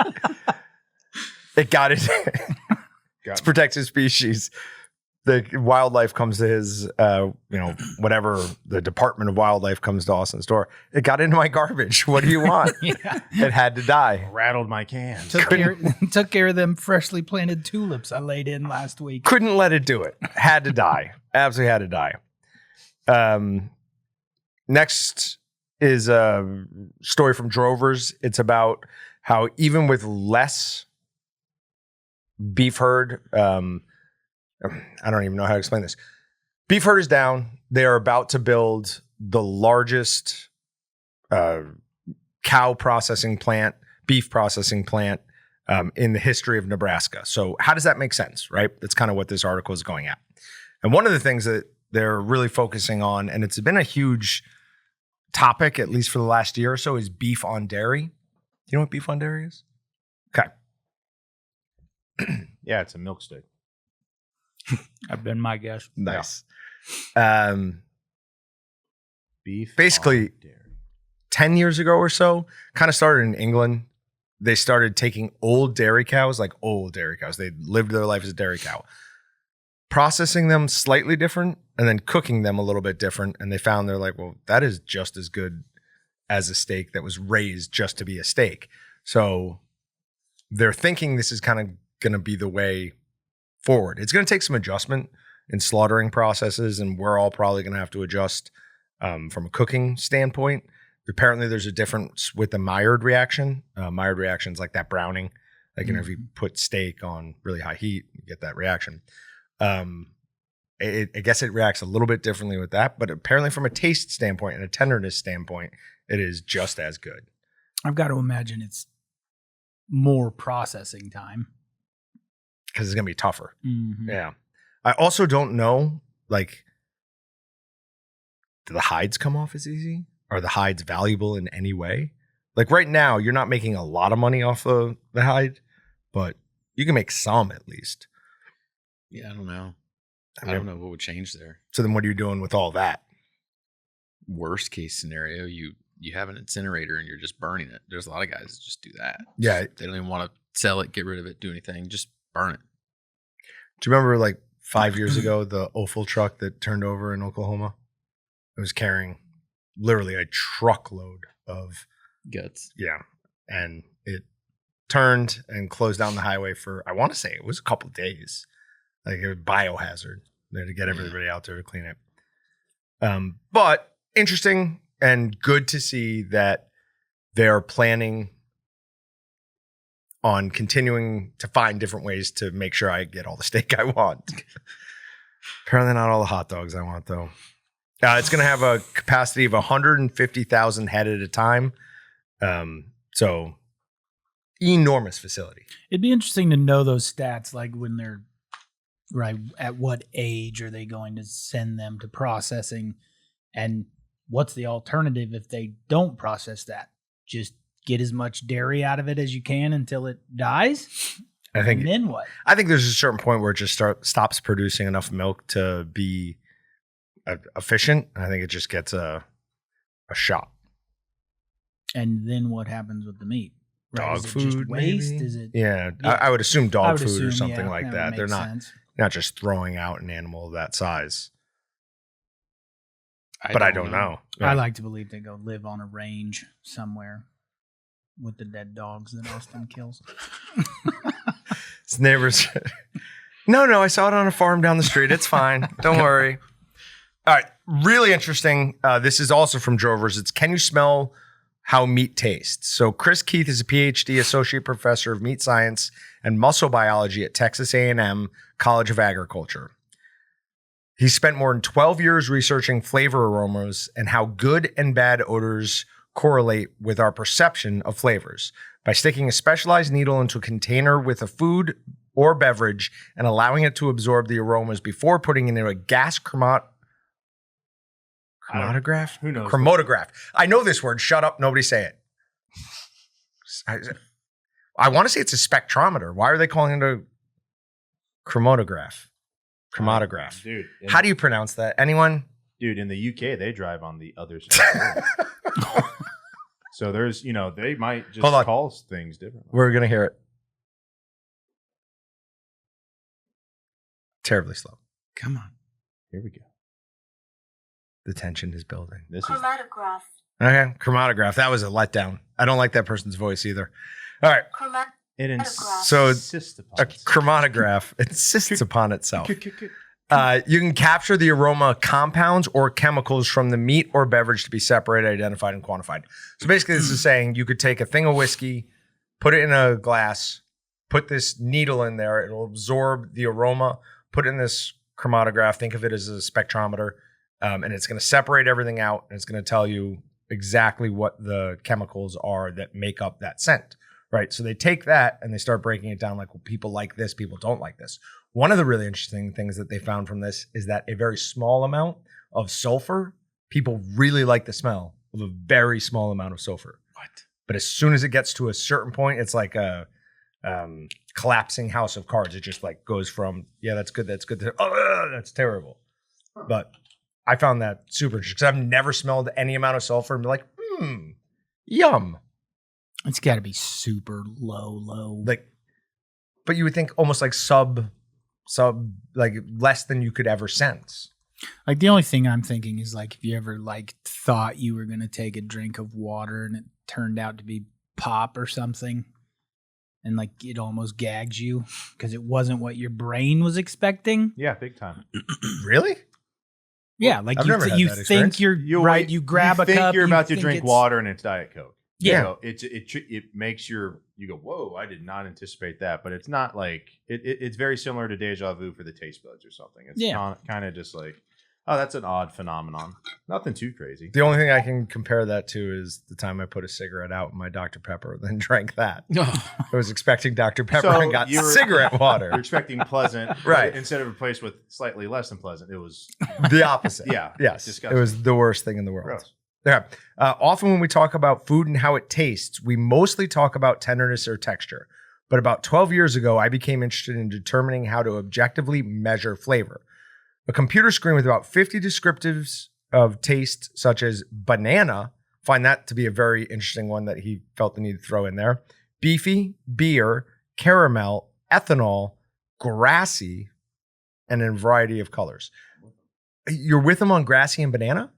Speaker 1: It got it. It's protected species. The wildlife comes to his, whatever the Department of Wildlife comes to Austin's door. It got into my garbage. What do you want?
Speaker 3: Yeah.
Speaker 1: It had to die.
Speaker 4: Rattled my can.
Speaker 3: Took care of them freshly planted tulips I laid in last week.
Speaker 1: Couldn't let it do it. Had to die. Absolutely had to die. Next is a story from Drovers. It's about how even with less beef herd, I don't even know how to explain this. Beef herd is down. They are about to build the largest cow processing plant beef processing plant in the history of Nebraska. So how does that make sense, right? That's kind of what this article is going at. And one of the things that they're really focusing on, and it's been a huge topic, at least for the last year or so, is beef on dairy. Do you know what beef on dairy is? Okay.
Speaker 4: Yeah, it's a milk stick.
Speaker 3: I've been my guess.
Speaker 1: Nice.
Speaker 4: Beef.
Speaker 1: Basically,
Speaker 4: on dairy.
Speaker 1: 10 years ago or so, kind of started in England. They started taking old dairy cows, like old dairy cows. They lived their life as a dairy cow, processing them slightly different and then cooking them a little bit different. And they found they're like, well, that is just as good as a steak that was raised just to be a steak. So they're thinking this is kind of going to be the way forward. It's going to take some adjustment in slaughtering processes, and we're all probably going to have to adjust from a cooking standpoint. Apparently, there's a difference with the Maillard reaction. Maillard reaction is like that browning. Like, you know, if you put steak on really high heat, you get that reaction. I guess it reacts a little bit differently with that, but apparently from a taste standpoint and a tenderness standpoint, it is just as good.
Speaker 3: I've got to imagine it's more processing time.
Speaker 1: Because it's going to be tougher.
Speaker 3: Mm-hmm.
Speaker 1: Yeah. I also don't know, like, do the hides come off as easy? Are the hides valuable in any way? Like right now, you're not making a lot of money off of the hide, but you can make some at least.
Speaker 2: Yeah, I don't know.
Speaker 1: I
Speaker 2: I
Speaker 1: mean,
Speaker 2: don't know what would change there.
Speaker 1: So then what are you doing with all that?
Speaker 2: Worst case scenario, you have an incinerator and you're just burning it. There's a lot of guys that just do that.
Speaker 1: Yeah.
Speaker 2: They don't even want to sell it, get rid of it, do anything. Just burn it.
Speaker 1: Do you remember like 5 years ago, the offal truck that turned over in Oklahoma? It was carrying literally a truckload of,
Speaker 2: Guts.
Speaker 1: yeah. And it turned and closed down the highway for, I want to say it was a couple of days. Like a biohazard. They had to get everybody out there to clean it. But interesting and good to see that they're planning on continuing to find different ways to make sure I get all the steak I want. Apparently not all the hot dogs I want, though. It's going to have a capacity of 150,000 head at a time. So enormous facility.
Speaker 3: It'd be interesting to know those stats, like when they're right at what age are they going to send them to processing, and what's the alternative if they don't process that? Just get as much dairy out of it as you can until it dies.
Speaker 1: I think.
Speaker 3: And then what?
Speaker 1: I think there's a certain point where it just stops producing enough milk to be efficient. I think it just gets a shot.
Speaker 3: And then what happens with the meat? Right?
Speaker 1: Dog
Speaker 3: Is it
Speaker 1: food,
Speaker 3: just waste?
Speaker 1: maybe?
Speaker 3: Is it?
Speaker 1: Yeah,
Speaker 3: Yeah.
Speaker 1: I would assume
Speaker 3: I
Speaker 1: dog
Speaker 3: would
Speaker 1: food or
Speaker 3: assume,
Speaker 1: something
Speaker 3: yeah,
Speaker 1: like
Speaker 3: would
Speaker 1: that. They're
Speaker 3: make
Speaker 1: not
Speaker 3: sense.
Speaker 1: just throwing out an animal of that size.
Speaker 2: I
Speaker 1: But I don't know.
Speaker 3: I like to believe they go live on a range somewhere with the dead dogs that Austin kills.
Speaker 1: His neighbors. No, I saw it on a farm down the street. It's fine. Don't worry. All right. Really interesting. This is also from Drovers. It's Can You Smell How Meat Tastes? So Chris Keith is a PhD associate professor of meat science and muscle biology at Texas A&M College of Agriculture. He spent more than 12 years researching flavor aromas and how good and bad odors correlate with our perception of flavors. By sticking a specialized needle into a container with a food or beverage and allowing it to absorb the aromas before putting it into a gas chromatograph?
Speaker 4: Who knows?
Speaker 1: Chromatograph. I know this word. Shut up. Nobody say it. I want to say it's a spectrometer. Why are they calling it a chromatograph? Chromatograph.
Speaker 4: Dude.
Speaker 1: How do you pronounce that? Anyone?
Speaker 4: Dude, in the UK, they drive on the other side of the road. So there's, they might just
Speaker 1: Hold on.
Speaker 4: call things differently.
Speaker 1: We're going to hear it. Terribly slow.
Speaker 2: Come on.
Speaker 4: Here we go.
Speaker 1: The tension is building.
Speaker 4: This is
Speaker 5: Chromatograph.
Speaker 1: Okay. Chromatograph. That was a letdown. I don't like that person's voice either. All right.
Speaker 4: it
Speaker 1: So,
Speaker 4: insists upon
Speaker 1: A
Speaker 4: itself.
Speaker 1: chromatograph insists upon itself. You can capture the aroma compounds or chemicals from the meat or beverage to be separated, identified, and quantified. So basically, this is saying you could take a thing of whiskey, put it in a glass, put this needle in there. It'll absorb the aroma, put it in this chromatograph. Think of it as a spectrometer. And it's going to separate everything out. And it's going to tell you exactly what the chemicals are that make up that scent, right? So they take that and they start breaking it down like, well, people like this, people don't like this. One of the really interesting things that they found from this is that a very small amount of sulfur, people really like the smell of a very small amount of sulfur.
Speaker 2: What?
Speaker 1: But as soon as it gets to a certain point, it's like a collapsing house of cards. It just like goes from, yeah, that's good, to, oh, that's terrible. But I found that super interesting because I've never smelled any amount of sulfur and be like, yum.
Speaker 3: It's got to be super low.
Speaker 1: Like, but you would think almost like sub, like less than you could ever sense.
Speaker 3: Like the only thing I'm thinking is like if you ever like thought you were going to take a drink of water and it turned out to be pop or something and like it almost gags you because it wasn't what your brain was expecting.
Speaker 4: Yeah, big time.
Speaker 1: Really?
Speaker 3: Yeah, like
Speaker 1: I've never had
Speaker 3: you
Speaker 1: that
Speaker 3: think
Speaker 1: experience.
Speaker 3: you're right. You grab a
Speaker 4: think
Speaker 3: cup.
Speaker 4: You're about to
Speaker 3: think
Speaker 4: drink
Speaker 3: it's-
Speaker 4: water and it's Diet Coke.
Speaker 3: Yeah.
Speaker 4: So it makes you go, whoa, I did not anticipate that. But it's not like it's very similar to deja vu for the taste buds or something. It's kind of just like, oh, that's an odd phenomenon. Nothing too crazy.
Speaker 1: The only thing I can compare that to is the time I put a cigarette out in my Dr. Pepper, then drank that. I was expecting Dr. Pepper
Speaker 4: So
Speaker 1: and got
Speaker 4: you were-
Speaker 1: cigarette water.
Speaker 4: You're expecting pleasant,
Speaker 1: Right.
Speaker 4: Instead of replaced with slightly less than pleasant, it was
Speaker 1: The opposite.
Speaker 4: Yeah,
Speaker 1: Yes.
Speaker 4: disgusting.
Speaker 1: It was the worst thing in the world.
Speaker 4: gross.
Speaker 1: Yeah. Often when we talk about food and how it tastes, we mostly talk about tenderness or texture. But about 12 years ago, I became interested in determining how to objectively measure flavor. A computer screen with about 50 descriptives of taste, such as banana, find that to be a very interesting one that he felt the need to throw in there. Beefy, beer, caramel, ethanol, grassy, and in a variety of colors. You're with him on grassy and banana?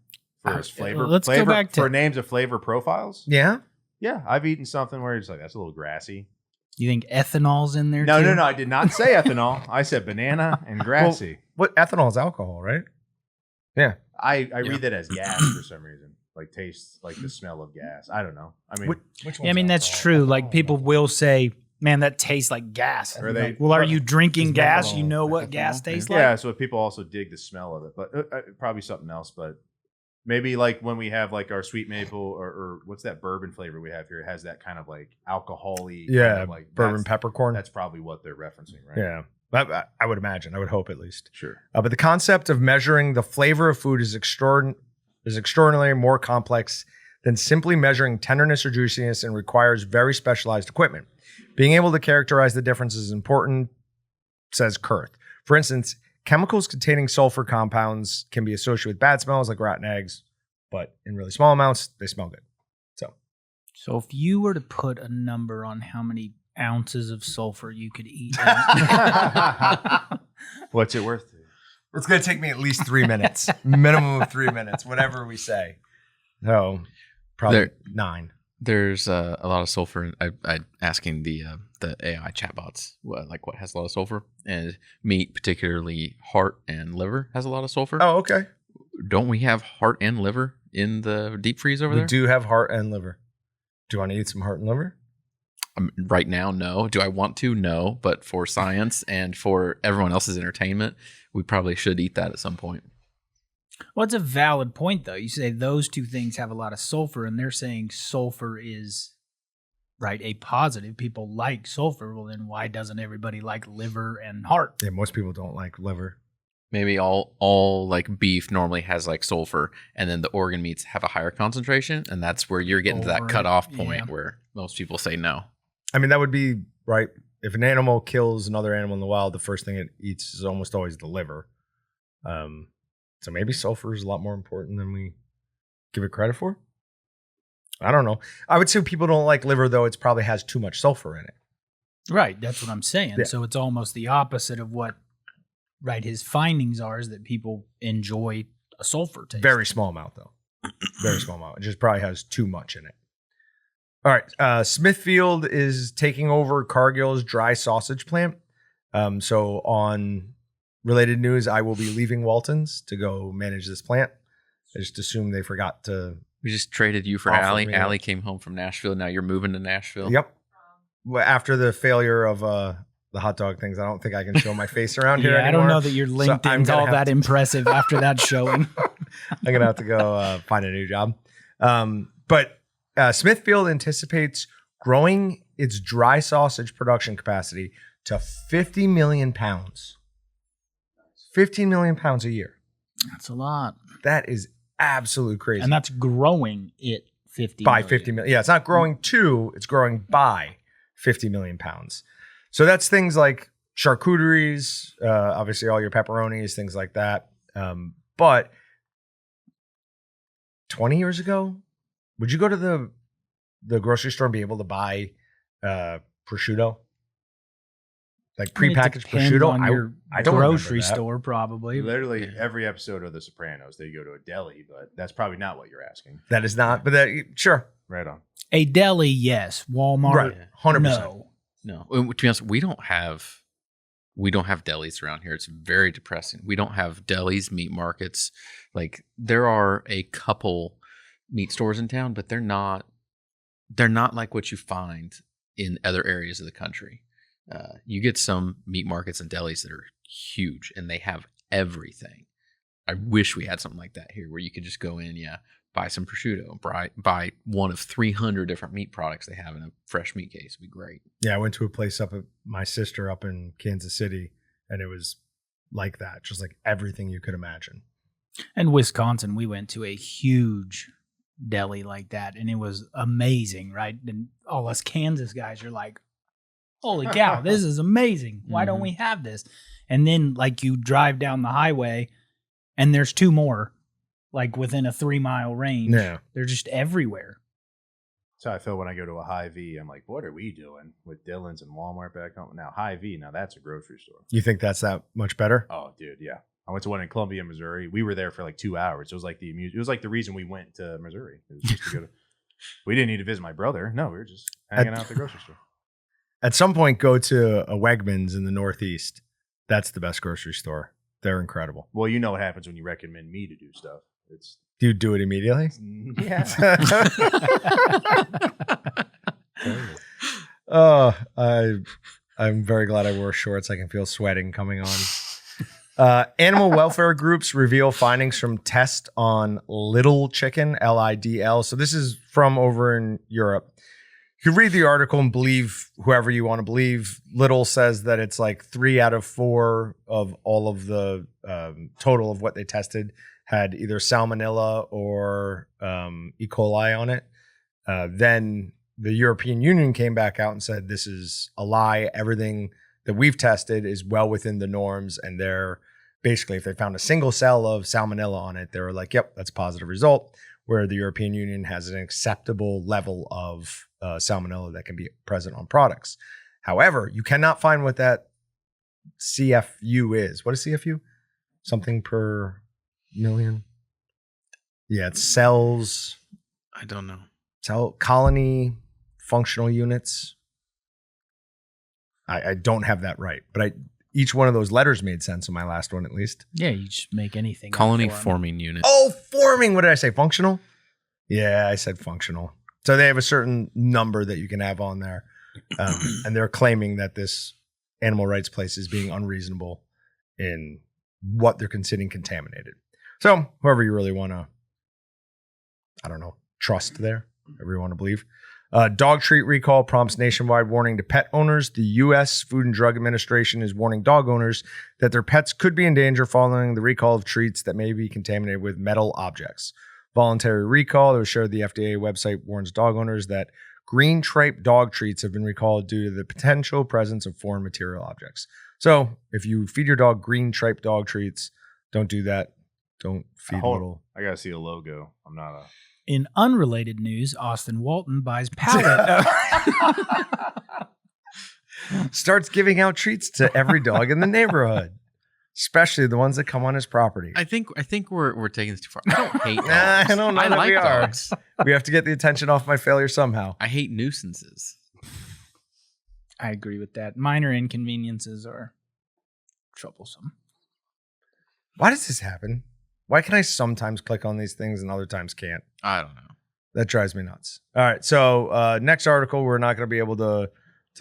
Speaker 4: For his flavor.
Speaker 3: Let's go
Speaker 4: flavor,
Speaker 3: back to-
Speaker 4: for names of flavor profiles.
Speaker 1: Yeah.
Speaker 4: Yeah, I've eaten something where it's like that's a little grassy.
Speaker 3: You think ethanol's in there?
Speaker 4: No,
Speaker 3: too?
Speaker 4: I did not say ethanol. I said banana and grassy.
Speaker 1: What ethanol is alcohol, right? Yeah.
Speaker 4: I read that as gas for some reason. Like tastes like the smell of gas. I don't know. I mean,
Speaker 1: Which
Speaker 3: Yeah, I mean that's true. Like people will say, "Man, that tastes like gas."
Speaker 4: Or
Speaker 3: I'm
Speaker 4: they-
Speaker 3: like, well, are you drinking
Speaker 1: Is
Speaker 3: gas?
Speaker 1: ethanol-
Speaker 3: You know what
Speaker 1: ethanol?
Speaker 3: gas tastes
Speaker 4: yeah.
Speaker 3: like.
Speaker 4: So people also dig the smell of it, but probably something else. But maybe like when we have like our sweet maple or what's that bourbon flavor we have here? It has that kind of like alcohol-y.
Speaker 1: Yeah,
Speaker 4: kind of like
Speaker 1: bourbon
Speaker 4: that's-
Speaker 1: peppercorn.
Speaker 4: That's probably what they're referencing, right?
Speaker 1: Yeah. I would imagine. I would hope at least.
Speaker 4: Sure.
Speaker 1: But the concept of measuring the flavor of food is extraordinarily more complex than simply measuring tenderness or juiciness and requires very specialized equipment. Being able to characterize the difference is important, says Kurth. For instance, chemicals containing sulfur compounds can be associated with bad smells like rotten eggs, but in really small amounts, they smell good.
Speaker 3: So if you were to put a number on how many ounces of sulfur you could eat,
Speaker 4: What's it worth?
Speaker 1: It's going to take me at least 3 minutes, minimum of 3 minutes, whatever we say. So probably 9.
Speaker 2: There's a lot of sulfur. I asking the AI chatbots what has a lot of sulfur, and meat, particularly heart and liver, has a lot of sulfur.
Speaker 1: Oh, okay.
Speaker 2: Don't we have heart and liver in the deep freeze over
Speaker 1: We
Speaker 2: there?
Speaker 1: do have heart and liver. Do you want to eat some heart and liver?
Speaker 2: Right now, no. Do I want to? No. But for science and for everyone else's entertainment, we probably should eat that at some point.
Speaker 3: well, it's a valid point though. You say those two things have a lot of sulfur, and they're saying sulfur is right a positive. People like sulfur. Well, then why doesn't everybody like liver and heart?
Speaker 1: Yeah, most people don't like liver.
Speaker 2: Maybe all like beef normally has like sulfur, and then the organ meats have a higher concentration, and that's where you're getting to that
Speaker 3: Or-
Speaker 2: cutoff point
Speaker 3: yeah.
Speaker 2: where most people say no.
Speaker 1: I mean, that would be right. If an animal kills another animal in the wild, the first thing it eats is almost always the liver. So maybe sulfur is a lot more important than we give it credit for. I don't know. I would say people don't like liver, though. It probably has too much sulfur in it.
Speaker 3: Right. That's what I'm saying.
Speaker 1: Yeah.
Speaker 3: So it's almost the opposite of what his findings are, is that people enjoy a sulfur taste.
Speaker 1: Very small amount, though. Very small amount. It just probably has too much in it. All right. Smithfield is taking over Cargill's dry sausage plant. So on related news, I will be leaving Walton's to go manage this plant. I just assumed they forgot to.
Speaker 2: We just traded you for
Speaker 1: Offer
Speaker 2: Allie.
Speaker 1: me
Speaker 2: Allie
Speaker 1: that.
Speaker 2: came home from Nashville. Now you're moving to Nashville.
Speaker 1: Yep. Well, after the failure of the hot dog things, I don't think I can show my face around here
Speaker 3: Yeah,
Speaker 1: anymore.
Speaker 3: I don't know that your
Speaker 1: I'm
Speaker 3: LinkedIn's
Speaker 1: gonna
Speaker 3: all
Speaker 1: have
Speaker 3: that
Speaker 1: to-
Speaker 3: impressive after that showing.
Speaker 1: I'm going to have to go find a new job. But Smithfield anticipates growing its dry sausage production capacity to 50 million pounds. 15 million pounds a year.
Speaker 3: That's a lot.
Speaker 1: That is absolutely crazy.
Speaker 3: And that's growing it 50
Speaker 1: by
Speaker 3: million.
Speaker 1: 50 million. Yeah, it's not growing to, it's growing by 50 million pounds. So that's things like charcuteries, obviously all your pepperonis, things like that. But 20 years ago, would you go to the grocery store and be able to buy prosciutto? Like prepackaged prosciutto?
Speaker 3: On your
Speaker 1: I don't
Speaker 3: grocery
Speaker 1: remember that.
Speaker 3: store, probably.
Speaker 4: Literally every episode of The Sopranos, they go to a deli, but that's probably not what you're asking.
Speaker 1: That is not, but that, sure.
Speaker 4: Right on.
Speaker 3: A deli, yes. Walmart,
Speaker 1: Right. 100%.
Speaker 3: no.
Speaker 2: No, to be honest, we don't have delis around here. It's very depressing. We don't have delis, meat markets. Like there are a couple meat stores in town, but they're not like what you find in other areas of the country. You get some meat markets and delis that are huge, and they have everything. I wish we had something like that here, where you could just go in, buy some prosciutto, buy one of 300 different meat products they have in a fresh meat case. It'd be great.
Speaker 1: Yeah, I went to a place up at my sister up in Kansas City, and it was like that, just like everything you could imagine.
Speaker 3: And Wisconsin, we went to a huge deli like that, and it was amazing, right? And all us Kansas guys are like, holy cow, this is amazing. Why don't we have this? And then like you drive down the highway and there's two more like within a 3-mile range.
Speaker 1: Yeah.
Speaker 3: They're just everywhere.
Speaker 4: That's how I feel when I go to a Hy-Vee. I'm like, what are we doing with Dillon's and Walmart back home? Now, Hy-Vee, now that's a grocery store.
Speaker 1: You think that's that much better?
Speaker 4: Oh, dude, yeah. I went to one in Columbia, Missouri. We were there for like 2 hours. It was like the reason we went to Missouri. It was just to go to, we didn't need to visit my brother. No, we were just hanging out at the grocery store.
Speaker 1: At some point, go to a Wegmans in the Northeast. That's the best grocery store. They're incredible.
Speaker 4: Well, you know what happens when you recommend me to do stuff. It's
Speaker 1: Do you do it immediately?
Speaker 4: yeah.
Speaker 1: Oh, I'm very glad I wore shorts. I can feel sweating coming on. Animal welfare groups reveal findings from test on little chicken, LIDL. So this is from over in Europe. You can read the article and believe whoever you want to believe. Little says that it's like 3 out of 4 of all of the total of what they tested had either salmonella or E. coli on it. Then the European Union came back out and said, this is a lie. Everything that we've tested is well within the norms. And they're basically, if they found a single cell of salmonella on it, they were like, yep, that's a positive result. Where the European Union has an acceptable level of salmonella that can be present on products. However, you cannot find what that CFU is. What is CFU? Something per million? Yeah, it's cells.
Speaker 2: I don't know.
Speaker 1: Cell colony functional units. I don't have that right, but each one of those letters made sense on my last one, at least.
Speaker 3: Yeah, you just make anything. up
Speaker 2: Colony
Speaker 3: for 'em.
Speaker 2: forming unit.
Speaker 1: Oh, forming. What did I say? Functional? Yeah, I said functional. So they have a certain number that you can have on there. And they're claiming that this animal rights place is being unreasonable in what they're considering contaminated. So whoever you really want to, I don't know, trust there, whoever you want to believe. Dog treat recall prompts nationwide warning to pet owners. The U.S. Food and Drug Administration is warning dog owners that their pets could be in danger following the recall of treats that may be contaminated with metal objects. Voluntary recall that was shared. The FDA website warns dog owners that green stripe dog treats have been recalled due to the potential presence of foreign material objects. So if you feed your dog green stripe dog treats, don't do that. Don't feed little.
Speaker 4: I gotta see a logo. I'm not a.
Speaker 3: In unrelated news, Austin Walton buys pallet.
Speaker 1: Starts giving out treats to every dog in the neighborhood, especially the ones that come on his property.
Speaker 2: I think we're taking this too far. I don't hate dogs.
Speaker 1: I don't know
Speaker 2: I
Speaker 1: that
Speaker 2: like
Speaker 1: we are.
Speaker 2: dogs.
Speaker 1: We have to get the attention off my failure somehow.
Speaker 2: I hate nuisances.
Speaker 3: I agree with that. Minor inconveniences are troublesome.
Speaker 1: Why does this happen? Why can I sometimes click on these things and other times can't?
Speaker 2: I don't know.
Speaker 1: That drives me nuts. All right. So next article, we're not going to be able to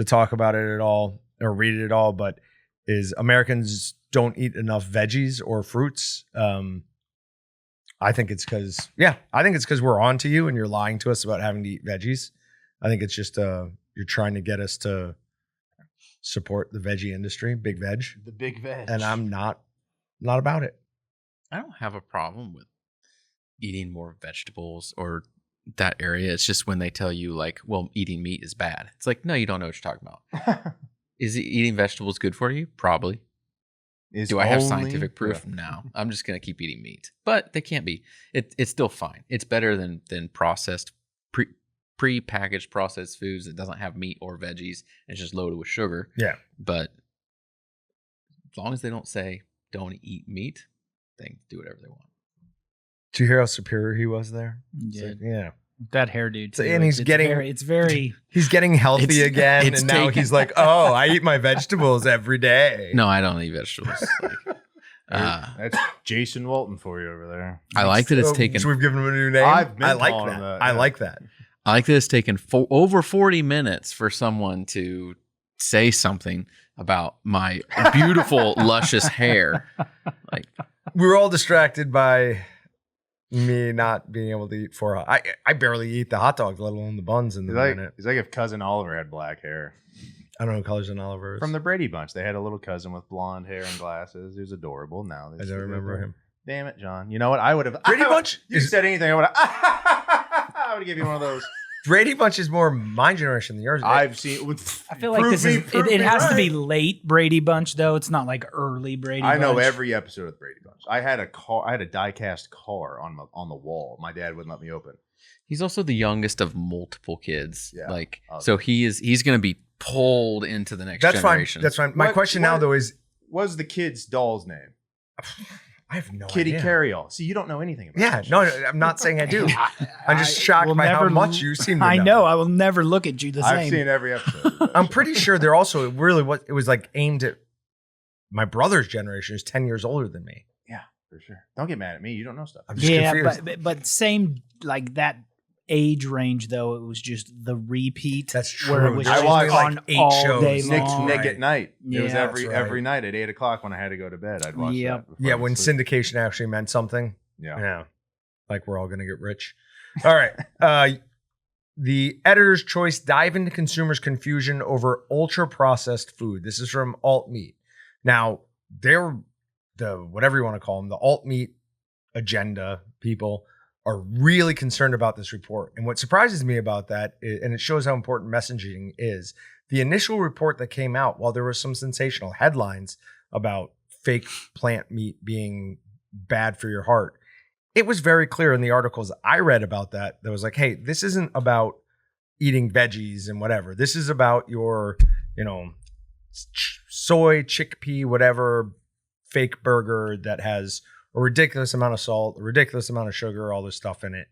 Speaker 1: talk about it at all or read it at all, but is Americans don't eat enough veggies or fruits. I think it's because we're on to you and you're lying to us about having to eat veggies. I think it's just you're trying to get us to support the veggie industry, big veg,
Speaker 4: The big veg.
Speaker 1: and I'm not about it.
Speaker 2: I don't have a problem with eating more vegetables or that area. It's just when they tell you like, well, eating meat is bad. It's like, no, you don't know what you're talking about. Is eating vegetables good for you? Probably. Do I have scientific proof?
Speaker 4: Yeah.
Speaker 2: No. I'm just going to keep eating meat. But they can't be. It's still fine. It's better than processed, pre-packaged processed foods that doesn't have meat or veggies. And it's just loaded with sugar.
Speaker 1: Yeah.
Speaker 2: But as long as they don't say don't eat meat, they can do whatever they want.
Speaker 1: Did you hear how superior he was there? It's
Speaker 3: Yeah.
Speaker 1: like, yeah.
Speaker 3: That hairdo too.
Speaker 1: And he's getting-
Speaker 3: it's very
Speaker 1: He's getting healthy
Speaker 2: It's-
Speaker 1: again,
Speaker 2: it's
Speaker 1: and now
Speaker 2: taken-
Speaker 1: he's like, "Oh, I eat my vegetables every day."
Speaker 2: No, I don't eat vegetables.
Speaker 4: That's Jason Walton for you over there.
Speaker 2: I like that it's
Speaker 1: So-
Speaker 2: taken.
Speaker 1: So we've given him a new name.
Speaker 4: I've been
Speaker 1: I like
Speaker 4: calling
Speaker 1: that.
Speaker 4: him that,
Speaker 1: I
Speaker 4: yeah.
Speaker 1: like that.
Speaker 2: I like that it's taken over 40 minutes for someone to say something about my beautiful, luscious hair. Like,
Speaker 1: We were all distracted by me not being able to eat four. I barely eat the hot dogs, let alone the buns in the minute.
Speaker 4: It's like if cousin Oliver had black hair.
Speaker 1: I don't know colors in Oliver's.
Speaker 4: From the Brady Bunch, they had a little cousin with blonde hair and glasses. He was adorable. Now
Speaker 1: I don't remember him.
Speaker 4: Damn it, John. You know what? I would have.
Speaker 1: Brady Bunch
Speaker 4: You
Speaker 1: is
Speaker 4: said anything? I would have. I would give you one of those.
Speaker 1: Brady Bunch is more my generation than yours.
Speaker 4: I've seen.
Speaker 3: I feel like this is it has to be late Brady Bunch though. It's not like early Brady Bunch.
Speaker 4: I know every episode of the Brady Bunch. I had a car. I had a die-cast car on the wall. My dad wouldn't let me open.
Speaker 2: he's also the youngest of multiple kids.
Speaker 4: Yeah.
Speaker 2: Like,
Speaker 4: Oh.
Speaker 2: so he's going to be pulled into the next
Speaker 1: That's fine.
Speaker 2: generation.
Speaker 1: That's fine. My
Speaker 4: What-
Speaker 1: question now
Speaker 4: what-
Speaker 1: though is,
Speaker 4: What was the kid's doll's name?
Speaker 1: I have no
Speaker 4: Kitty
Speaker 1: idea.
Speaker 4: Carryall. See, you don't know anything about.
Speaker 1: Yeah,
Speaker 4: that
Speaker 1: no,
Speaker 4: shit.
Speaker 1: I'm not saying I do. I'm just shocked
Speaker 3: will
Speaker 1: by how
Speaker 3: never
Speaker 1: much you seem to
Speaker 3: I
Speaker 1: know.
Speaker 3: know. I will never look at you the
Speaker 4: I've
Speaker 3: same.
Speaker 4: seen every episode.
Speaker 1: I'm pretty sure they're also really what it was like aimed at my brother's generation, who's 10 years older than me.
Speaker 4: Yeah, for sure. Don't get mad at me. You don't know stuff.
Speaker 1: I'm just
Speaker 3: Yeah,
Speaker 1: confused.
Speaker 3: but same like that age range though. It was just the repeat.
Speaker 1: That's
Speaker 3: Where it
Speaker 1: true.
Speaker 3: was
Speaker 4: I
Speaker 3: just
Speaker 4: watched
Speaker 3: on
Speaker 1: like 8
Speaker 3: all
Speaker 1: shows.
Speaker 3: day
Speaker 4: Nick,
Speaker 3: long.
Speaker 4: Nick at night. It was
Speaker 3: Yeah.
Speaker 4: every
Speaker 1: That's right.
Speaker 4: every night at 8:00 when I had to go to bed. I'd watch
Speaker 3: Yep.
Speaker 4: that.
Speaker 1: Yeah,
Speaker 4: before I
Speaker 1: when
Speaker 4: went to sleep.
Speaker 1: syndication actually meant something.
Speaker 4: Yeah.
Speaker 1: Yeah. Like we're all going to get rich. All right. The editor's choice: dive into consumers' confusion over ultra processed food. This is from Alt Meat. Now, they're the whatever you want to call them, the alt meat agenda people are really concerned about this report. And what surprises me about that, and it shows how important messaging is, the initial report that came out, while there were some sensational headlines about fake plant meat being bad for your heart, it was very clear in the articles I read about that was like, hey, this isn't about eating veggies and whatever. This is about your, soy, chickpea, whatever fake burger that has a ridiculous amount of salt, a ridiculous amount of sugar, all this stuff in it.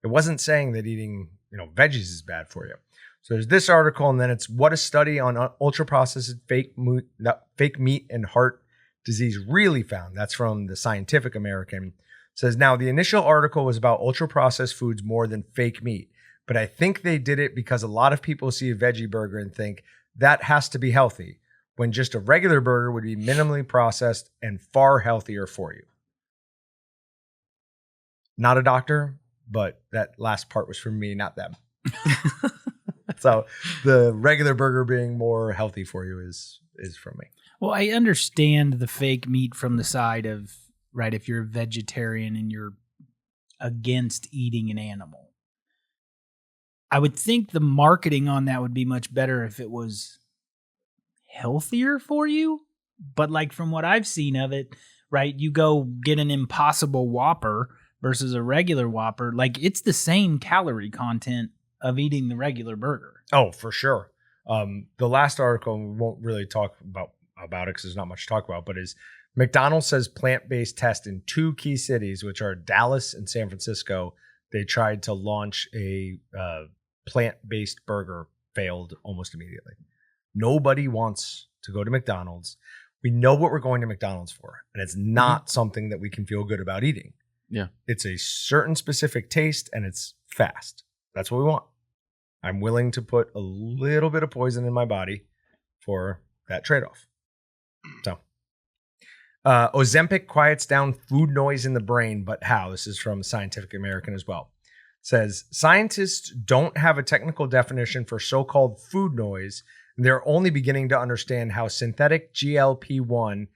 Speaker 1: It wasn't saying that eating, veggies is bad for you. So there's this article, and then it's what a study on ultra processed fake meat and heart disease really found. That's from the Scientific American. It says, now the initial article was about ultra processed foods more than fake meat, but I think they did it because a lot of people see a veggie burger and think that has to be healthy, when just a regular burger would be minimally processed and far healthier for you. Not a doctor, but that last part was from me, not them. So the regular burger being more healthy for you is from me.
Speaker 3: Well, I understand the fake meat from the side of, right, if you're a vegetarian and you're against eating an animal. I would think the marketing on that would be much better if it was healthier for you. But like from what I've seen of it, right, you go get an Impossible Whopper versus a regular Whopper, like it's the same calorie content of eating the regular burger.
Speaker 1: Oh, for sure. The last article, we won't really talk about it because there's not much to talk about, but is McDonald's says plant-based test in 2 key cities, which are Dallas and San Francisco. They tried to launch a plant-based burger, failed almost immediately. Nobody wants to go to McDonald's. We know what we're going to McDonald's for, and it's not something that we can feel good about eating.
Speaker 2: Yeah.
Speaker 1: It's a certain specific taste, and it's fast. That's what we want. I'm willing to put a little bit of poison in my body for that trade-off. So, Ozempic quiets down food noise in the brain, but how? This is from Scientific American as well. says scientists don't have a technical definition for so-called food noise. They're only beginning to understand how synthetic GLP-1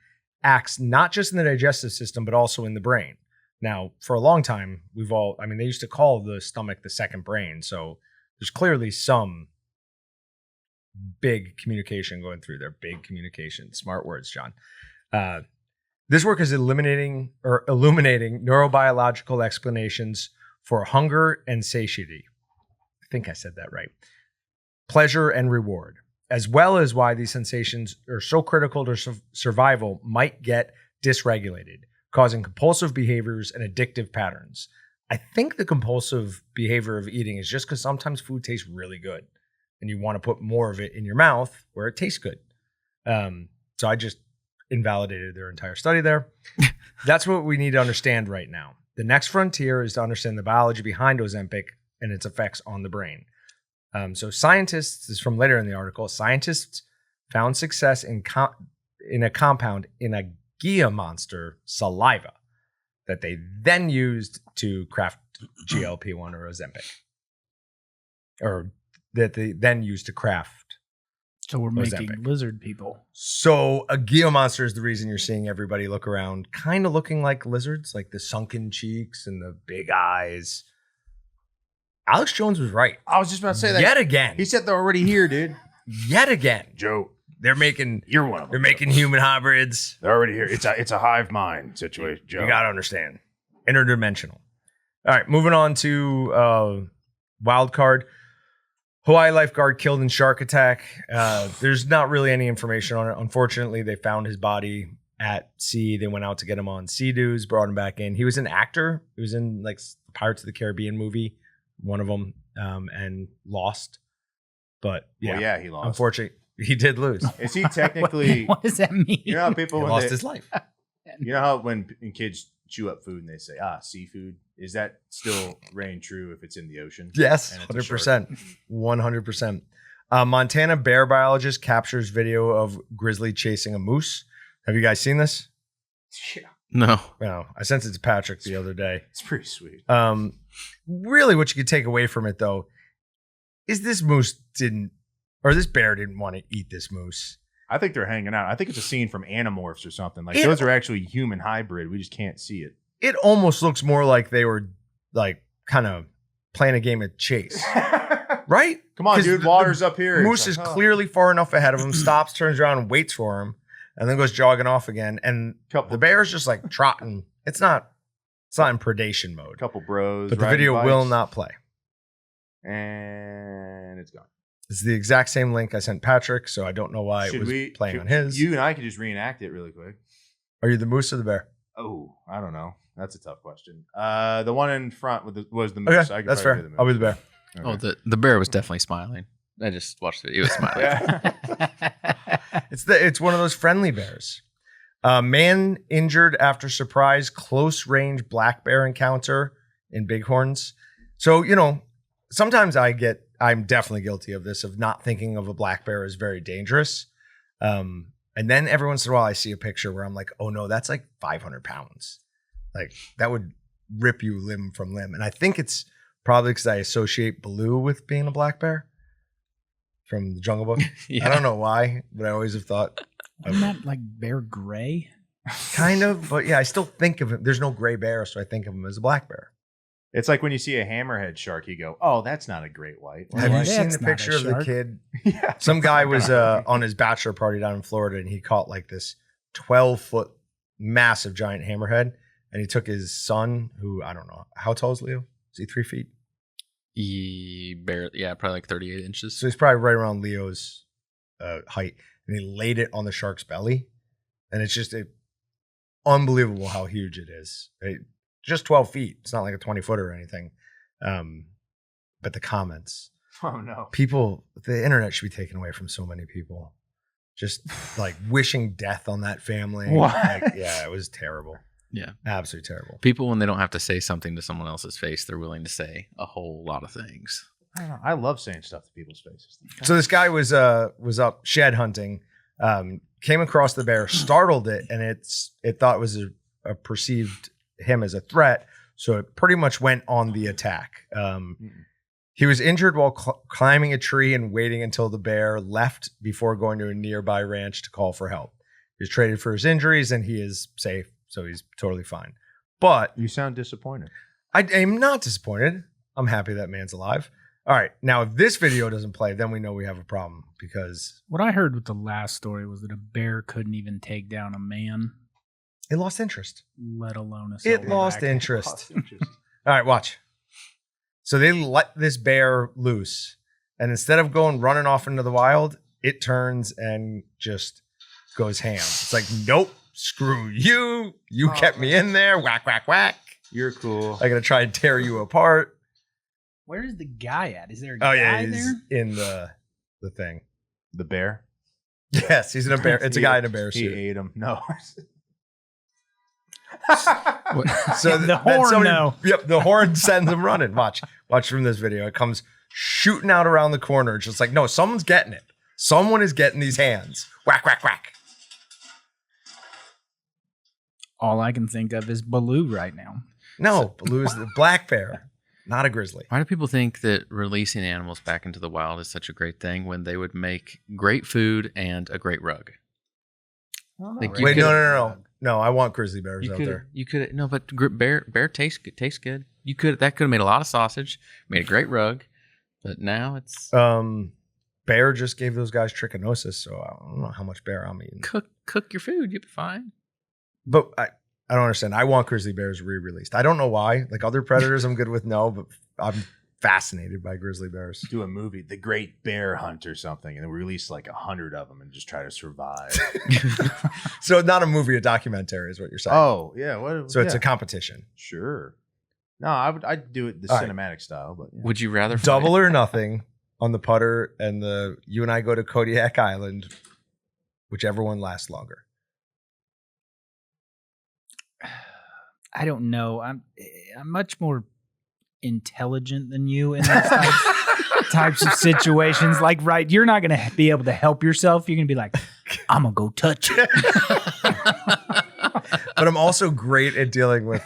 Speaker 1: acts not just in the digestive system, but also in the brain. Now, for a long time, they used to call the stomach the second brain. So there's clearly some big communication going through there. Big communication. Smart words, John. This work is illuminating neurobiological explanations for hunger and satiety. I think I said that right. Pleasure and reward, as well as why these sensations are so critical to survival might get dysregulated, causing compulsive behaviors and addictive patterns. I think the compulsive behavior of eating is just because sometimes food tastes really good and you want to put more of it in your mouth where it tastes good. So I just invalidated their entire study there. That's what we need to understand right now. The next frontier is to understand the biology behind Ozempic and its effects on the brain. So scientists, this is from later in the article, scientists found success in a compound in a Gia monster saliva that they then used to craft GLP-1 or Ozempic. Or that they then used to craft
Speaker 3: So we're making
Speaker 1: Ozempic.
Speaker 3: lizard people.
Speaker 1: So a Gia monster is the reason you're seeing everybody look around kind of looking like lizards, like the sunken cheeks and the big eyes. Alex Jones was right.
Speaker 4: I was just about to say that.
Speaker 1: Yet again.
Speaker 4: He said they're already here, dude.
Speaker 1: Yet again.
Speaker 4: Joe,
Speaker 1: They're making
Speaker 4: you're one of them.
Speaker 1: they're making human hybrids.
Speaker 4: They're already here. It's a hive mind situation, Joe.
Speaker 1: You gotta understand. Interdimensional. All right, moving on to wild card. Hawaii lifeguard killed in shark attack. There's not really any information on it. Unfortunately, they found his body at sea. They went out to get him on Sea-Doos, brought him back in. He was an actor. He was in like Pirates of the Caribbean movie, one of them, and lost. But yeah,
Speaker 4: Well, yeah, he lost.
Speaker 1: unfortunately, he did lose.
Speaker 4: Is he technically?
Speaker 3: What does that mean?
Speaker 4: You know how people
Speaker 1: He
Speaker 4: when
Speaker 1: lost
Speaker 4: they-
Speaker 1: his life.
Speaker 4: You know how when kids chew up food and they say, seafood? Is that still reign true if it's in the ocean?
Speaker 1: Yes,
Speaker 4: And it's a
Speaker 1: 100%. 100%. Montana bear biologist captures video of grizzly chasing a moose. Have you guys seen this?
Speaker 4: Yeah,
Speaker 2: No.
Speaker 1: No, I sent it to Patrick the other day.
Speaker 4: it's pretty sweet.
Speaker 1: Really what you could take away from it though is this bear didn't want to eat this moose.
Speaker 4: I think they're hanging out. I think it's a scene from Animorphs or something. Like
Speaker 1: It-
Speaker 4: those are actually human hybrid. We just can't see it.
Speaker 1: It almost looks more like they were like kind of playing a game of chase, right?
Speaker 4: Come on,
Speaker 1: 'Cause
Speaker 4: dude.
Speaker 1: the
Speaker 4: Water's up here.
Speaker 1: Moose
Speaker 4: It's
Speaker 1: is
Speaker 4: like,
Speaker 1: clearly far enough ahead of him, stops, turns around, and waits for him, and then goes jogging off again. And the bear's just like trotting. It's not in predation mode.
Speaker 4: couple bros.
Speaker 1: But the
Speaker 4: riding
Speaker 1: video
Speaker 4: bikes,
Speaker 1: will not play.
Speaker 4: and it's gone.
Speaker 1: It's the exact same link I sent Patrick, so I don't know why it was playing on his.
Speaker 4: You and I could just reenact it really quick.
Speaker 1: Are you the moose or the bear?
Speaker 4: Oh, I don't know. That's a tough question. The one in front was the moose.
Speaker 1: Okay,
Speaker 4: I could
Speaker 1: that's
Speaker 4: probably
Speaker 1: fair.
Speaker 4: be
Speaker 1: I'll be the bear.
Speaker 4: Okay.
Speaker 2: Oh, the bear was definitely smiling. I just watched it. He was smiling.
Speaker 4: Yeah.
Speaker 1: It's one of those friendly bears. Man injured after surprise close range black bear encounter in Bighorns. So, sometimes I'm definitely guilty of this, of not thinking of a black bear as very dangerous. And then every once in a while I see a picture where I'm like, oh no, that's like 500 pounds. Like that would rip you limb from limb. And I think it's probably because I associate Baloo with being a black bear from the Jungle Book.
Speaker 2: Yeah.
Speaker 1: I don't know why, but I always have thought
Speaker 3: Isn't that like Bear Gray?
Speaker 1: kind of, but yeah, I still think of him. There's no gray bear, so I think of him as a black bear.
Speaker 4: It's like when you see a hammerhead shark, you go, "Oh, that's not a great white."
Speaker 1: Have you
Speaker 3: That's
Speaker 1: seen the
Speaker 3: not a
Speaker 1: picture of the
Speaker 3: shark.
Speaker 1: kid?
Speaker 4: Yeah.
Speaker 1: Some guy was on his bachelor party down in Florida, and he caught like this 12-foot massive giant hammerhead, and he took his son, who I don't know how tall is Leo. Is he 3 feet?
Speaker 2: Probably like 38 inches.
Speaker 1: So he's probably right around Leo's height, and he laid it on the shark's belly, and it's just unbelievable how huge it is. Just 12 feet. It's not like a 20-footer or anything. But the comments,
Speaker 4: Oh no.
Speaker 1: people, the internet should be taken away from so many people. Just like wishing death on that family.
Speaker 4: What?
Speaker 1: Like, yeah, it was terrible.
Speaker 2: Yeah.
Speaker 1: Absolutely terrible.
Speaker 2: People, when they don't have to say something to someone else's face, they're willing to say a whole lot of things.
Speaker 4: I don't know. I love saying stuff to people's faces.
Speaker 1: So this guy was up shed hunting, came across the bear, startled it, and it thought it was a perceived him as a threat. So it pretty much went on the attack. He was injured while climbing a tree and waiting until the bear left before going to a nearby ranch to call for help. He was traded for his injuries and he is safe, so he's totally fine. But
Speaker 4: You sound disappointed.
Speaker 1: I am not disappointed. I'm happy that man's alive. All right, now if this video doesn't play, then we know we have a problem because
Speaker 3: What I heard with the last story was that a bear couldn't even take down a man,
Speaker 1: it lost interest.
Speaker 3: let alone a
Speaker 1: It
Speaker 3: silverback.
Speaker 1: lost interest. All right, watch. So they let this bear loose, and instead of going running off into the wild, it turns and just goes ham. It's like, nope, screw you. You kept me in there. Whack, whack, whack.
Speaker 4: You're cool.
Speaker 1: I'm gonna try and tear you apart.
Speaker 3: Where is the guy at? Is there a
Speaker 1: Oh
Speaker 3: guy
Speaker 1: yeah, he's
Speaker 3: there?
Speaker 1: in the thing.
Speaker 4: The bear?
Speaker 1: Yes, he's in a bear. It's a guy in a bear
Speaker 4: He
Speaker 1: suit.
Speaker 4: ate him. No.
Speaker 1: So
Speaker 3: The horn, though.
Speaker 1: Yep, the horn sends him running. Watch from this video. It comes shooting out around the corner. It's just like, no, someone's getting it. Someone is getting these hands. Whack, whack, whack.
Speaker 3: All I can think of is Baloo right now.
Speaker 1: No, Baloo is the black bear, not a grizzly.
Speaker 2: Why do people think that releasing animals back into the wild is such a great thing when they would make great food and a great rug? Like, you
Speaker 1: Wait,
Speaker 2: could-
Speaker 1: no, I want grizzly bears
Speaker 2: You
Speaker 1: out
Speaker 2: could,
Speaker 1: there.
Speaker 2: you could, no, but bear tastes good. You could, that could have made a lot of sausage, made a great rug, but now it's
Speaker 1: Bear just gave those guys trichinosis, so I don't know how much bear I'm eating.
Speaker 2: cook your food, you'll be fine.
Speaker 1: But I don't understand. I want grizzly bears re-released. I don't know why. Like other predators, I'm good with no, but I'm fascinated by grizzly bears.
Speaker 4: Do a movie, The Great Bear Hunt or something, and then release like 100 of them and just try to survive.
Speaker 1: So not a movie, a documentary is what you're saying.
Speaker 4: Oh, yeah. What,
Speaker 1: So it's
Speaker 4: yeah.
Speaker 1: a competition.
Speaker 4: Sure. No, I'd do it the
Speaker 1: All right.
Speaker 4: cinematic style, but yeah.
Speaker 2: Would you rather
Speaker 1: Double or nothing on the putter, and you and I go to Kodiak Island, whichever one lasts longer.
Speaker 3: I don't know. I'm much more intelligent than you in these types of situations. Like, right, you're not gonna be able to help yourself. You're gonna be like, I'm gonna go touch it.
Speaker 1: But I'm also great at dealing with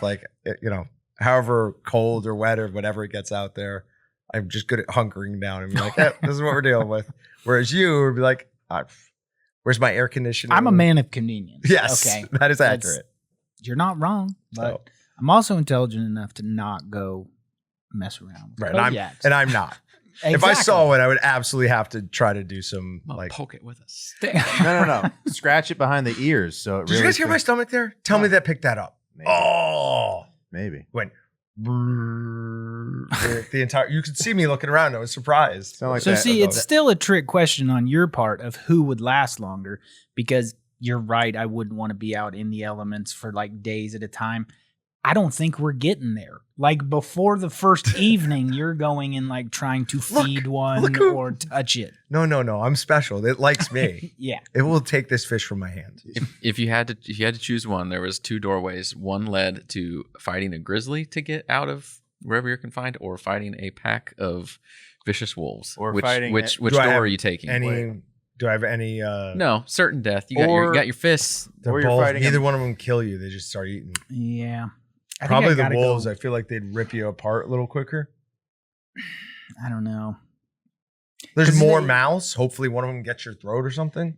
Speaker 1: however cold or wet or whatever it gets out there. I'm just good at hunkering down and be like, this is what we're dealing with. Whereas you would be like, where's my air conditioning?
Speaker 3: I'm a man of convenience.
Speaker 1: Yes,
Speaker 3: Okay.
Speaker 1: that is
Speaker 3: That's-
Speaker 1: accurate.
Speaker 3: You're not wrong, but
Speaker 1: So-
Speaker 3: I'm also intelligent enough to not go mess around. with
Speaker 1: Right,
Speaker 3: Kodiaks.
Speaker 1: and I'm not. If I
Speaker 3: Exactly.
Speaker 1: saw one, I would absolutely have to try to do some
Speaker 2: I'll
Speaker 1: like.
Speaker 2: poke it with a stick?
Speaker 4: No. Scratch it behind the ears so it
Speaker 1: Did
Speaker 4: really.
Speaker 1: you guys hear my stomach there? Tell me that picked that up.
Speaker 4: Maybe.
Speaker 1: Oh,
Speaker 4: Maybe.
Speaker 1: went the entire. You could see me looking around. I was surprised.
Speaker 4: Sound like
Speaker 3: So
Speaker 4: that.
Speaker 3: see, it's still a trick question on your part of who would last longer, because you're right. I wouldn't want to be out in the elements for like days at a time. I don't think we're getting there. Like before the first evening, you're going and like trying to feed one
Speaker 1: look who-
Speaker 3: or touch it.
Speaker 1: No. I'm special. It likes me.
Speaker 3: Yeah.
Speaker 1: It will take this fish from my hand.
Speaker 2: If you had to choose one, there was two doorways. One led to fighting a grizzly to get out of wherever you're confined, or fighting a pack of vicious wolves.
Speaker 4: Or
Speaker 2: which
Speaker 4: fighting
Speaker 2: which
Speaker 1: Do I
Speaker 2: door
Speaker 1: have
Speaker 2: are you taking?
Speaker 1: Do I have any?
Speaker 2: No, certain death. You
Speaker 4: Or-
Speaker 2: got your fists.
Speaker 1: They're
Speaker 4: Or you're
Speaker 1: both,
Speaker 4: fighting
Speaker 1: neither
Speaker 4: a-
Speaker 1: one of them kill you. They just start eating.
Speaker 3: Yeah. I think
Speaker 1: Probably
Speaker 3: I
Speaker 1: the
Speaker 3: gotta
Speaker 1: wolves.
Speaker 3: go-
Speaker 1: I feel like they'd rip you apart a little quicker.
Speaker 3: I don't know.
Speaker 1: There's
Speaker 3: 'Cause
Speaker 1: more
Speaker 3: they-
Speaker 1: mouths. Hopefully, one of them gets your throat or something.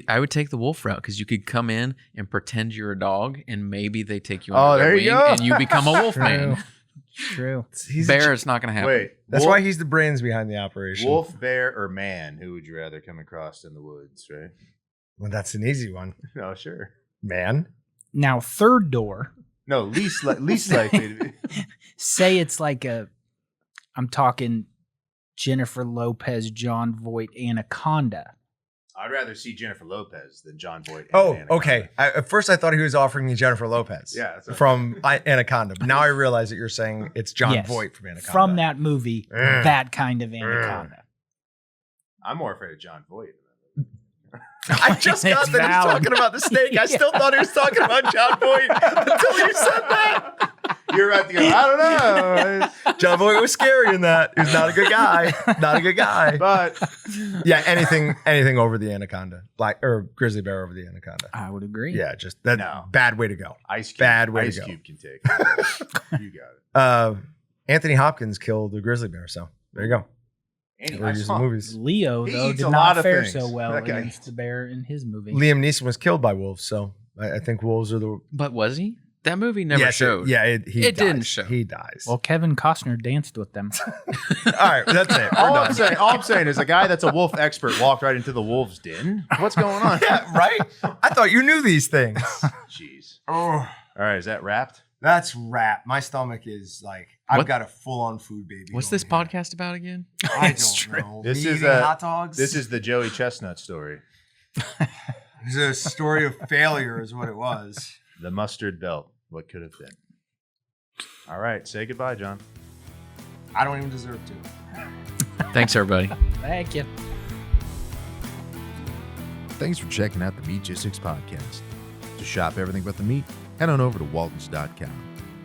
Speaker 2: I would take the wolf route because you could come in and pretend you're a dog, and maybe they take you
Speaker 4: Oh,
Speaker 2: under their
Speaker 4: there you
Speaker 2: wing,
Speaker 4: go.
Speaker 2: and you become a wolf man.
Speaker 3: True.
Speaker 1: He's
Speaker 2: Bear, it's not going to happen.
Speaker 4: Wait.
Speaker 1: That's
Speaker 4: wolf,
Speaker 1: why he's the brains behind the operation.
Speaker 4: wolf, bear, or man? Who would you rather come across in the woods? Right?
Speaker 1: Well, that's an easy one.
Speaker 4: No, sure.
Speaker 1: Man.
Speaker 3: Now, third door.
Speaker 4: No, least likely to be.
Speaker 3: Say it's like I'm talking Jennifer Lopez, John Voight, Anaconda.
Speaker 4: I'd rather see Jennifer Lopez than John Boyd. and
Speaker 1: Oh,
Speaker 4: Anaconda.
Speaker 1: okay. At first, I thought he was offering me Jennifer Lopez.
Speaker 4: Yeah, that's right.
Speaker 1: From Anaconda. But now I realize that you're saying it's John
Speaker 3: Yes.
Speaker 1: Voight from Anaconda.
Speaker 3: From that movie,
Speaker 1: Mm.
Speaker 3: that kind of Anaconda.
Speaker 4: I'm more afraid of John Boyd.
Speaker 1: I just got
Speaker 3: It's
Speaker 1: that he was
Speaker 3: valid.
Speaker 1: talking about the snake. I still thought he was talking about John Voight until you said that.
Speaker 4: You're about to go, I don't know.
Speaker 1: John Boy was scary in that. He was not a good guy. Not a good guy.
Speaker 4: But
Speaker 1: Yeah, anything over the anaconda, black or grizzly bear over the anaconda.
Speaker 3: I would agree.
Speaker 1: Yeah, just that
Speaker 4: No.
Speaker 1: bad way to go.
Speaker 4: Ice Cube,
Speaker 1: Bad way to
Speaker 4: Ice
Speaker 1: go.
Speaker 4: Cube can take it. You got it.
Speaker 1: Anthony Hopkins killed the grizzly bear, so there you go.
Speaker 4: Andy,
Speaker 1: We're
Speaker 4: I
Speaker 1: using
Speaker 4: saw-
Speaker 1: movies.
Speaker 3: Leo,
Speaker 4: He
Speaker 3: though,
Speaker 4: eats
Speaker 3: did
Speaker 4: a
Speaker 3: not
Speaker 4: lot of
Speaker 3: fare
Speaker 4: things.
Speaker 3: so well
Speaker 4: That guy-
Speaker 3: against the bear in his movie.
Speaker 1: Liam Neeson was killed by wolves, so I think wolves are the
Speaker 2: But was he? That movie never
Speaker 1: Yes,
Speaker 2: showed.
Speaker 1: he
Speaker 2: It
Speaker 1: dies.
Speaker 2: didn't show.
Speaker 1: He dies.
Speaker 3: Well, Kevin Costner danced with them.
Speaker 1: All right, that's it. We're
Speaker 4: All
Speaker 1: done.
Speaker 4: I'm saying is a guy that's a wolf expert walked right into the wolf's den. What's going on?
Speaker 1: Yeah, right? I thought you knew these things.
Speaker 4: Jeez.
Speaker 1: Oh,
Speaker 4: All right, is that wrapped?
Speaker 1: that's rap. My stomach is like, I've
Speaker 2: What-
Speaker 1: got a full-on food baby.
Speaker 2: What's
Speaker 1: going
Speaker 2: this
Speaker 1: here.
Speaker 2: podcast about again?
Speaker 1: I
Speaker 3: It's
Speaker 1: don't
Speaker 3: true.
Speaker 1: know.
Speaker 4: This
Speaker 1: Me
Speaker 4: is
Speaker 1: eating
Speaker 4: a-
Speaker 1: hot dogs.
Speaker 4: This is the Joey Chestnut story.
Speaker 1: It's a story of failure, is what it was.
Speaker 4: The mustard belt. What could have been? All right, say goodbye, John.
Speaker 1: I don't even deserve to.
Speaker 2: Thanks, everybody.
Speaker 3: Thank you.
Speaker 6: Thanks for checking out the Meatgistics podcast. To shop everything but the meat, head on over to waltons.com.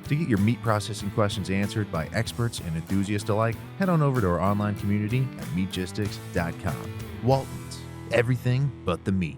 Speaker 6: To get your meat processing questions answered by experts and enthusiasts alike, head on over to our online community at meatgistics.com. Waltons, everything but the meat.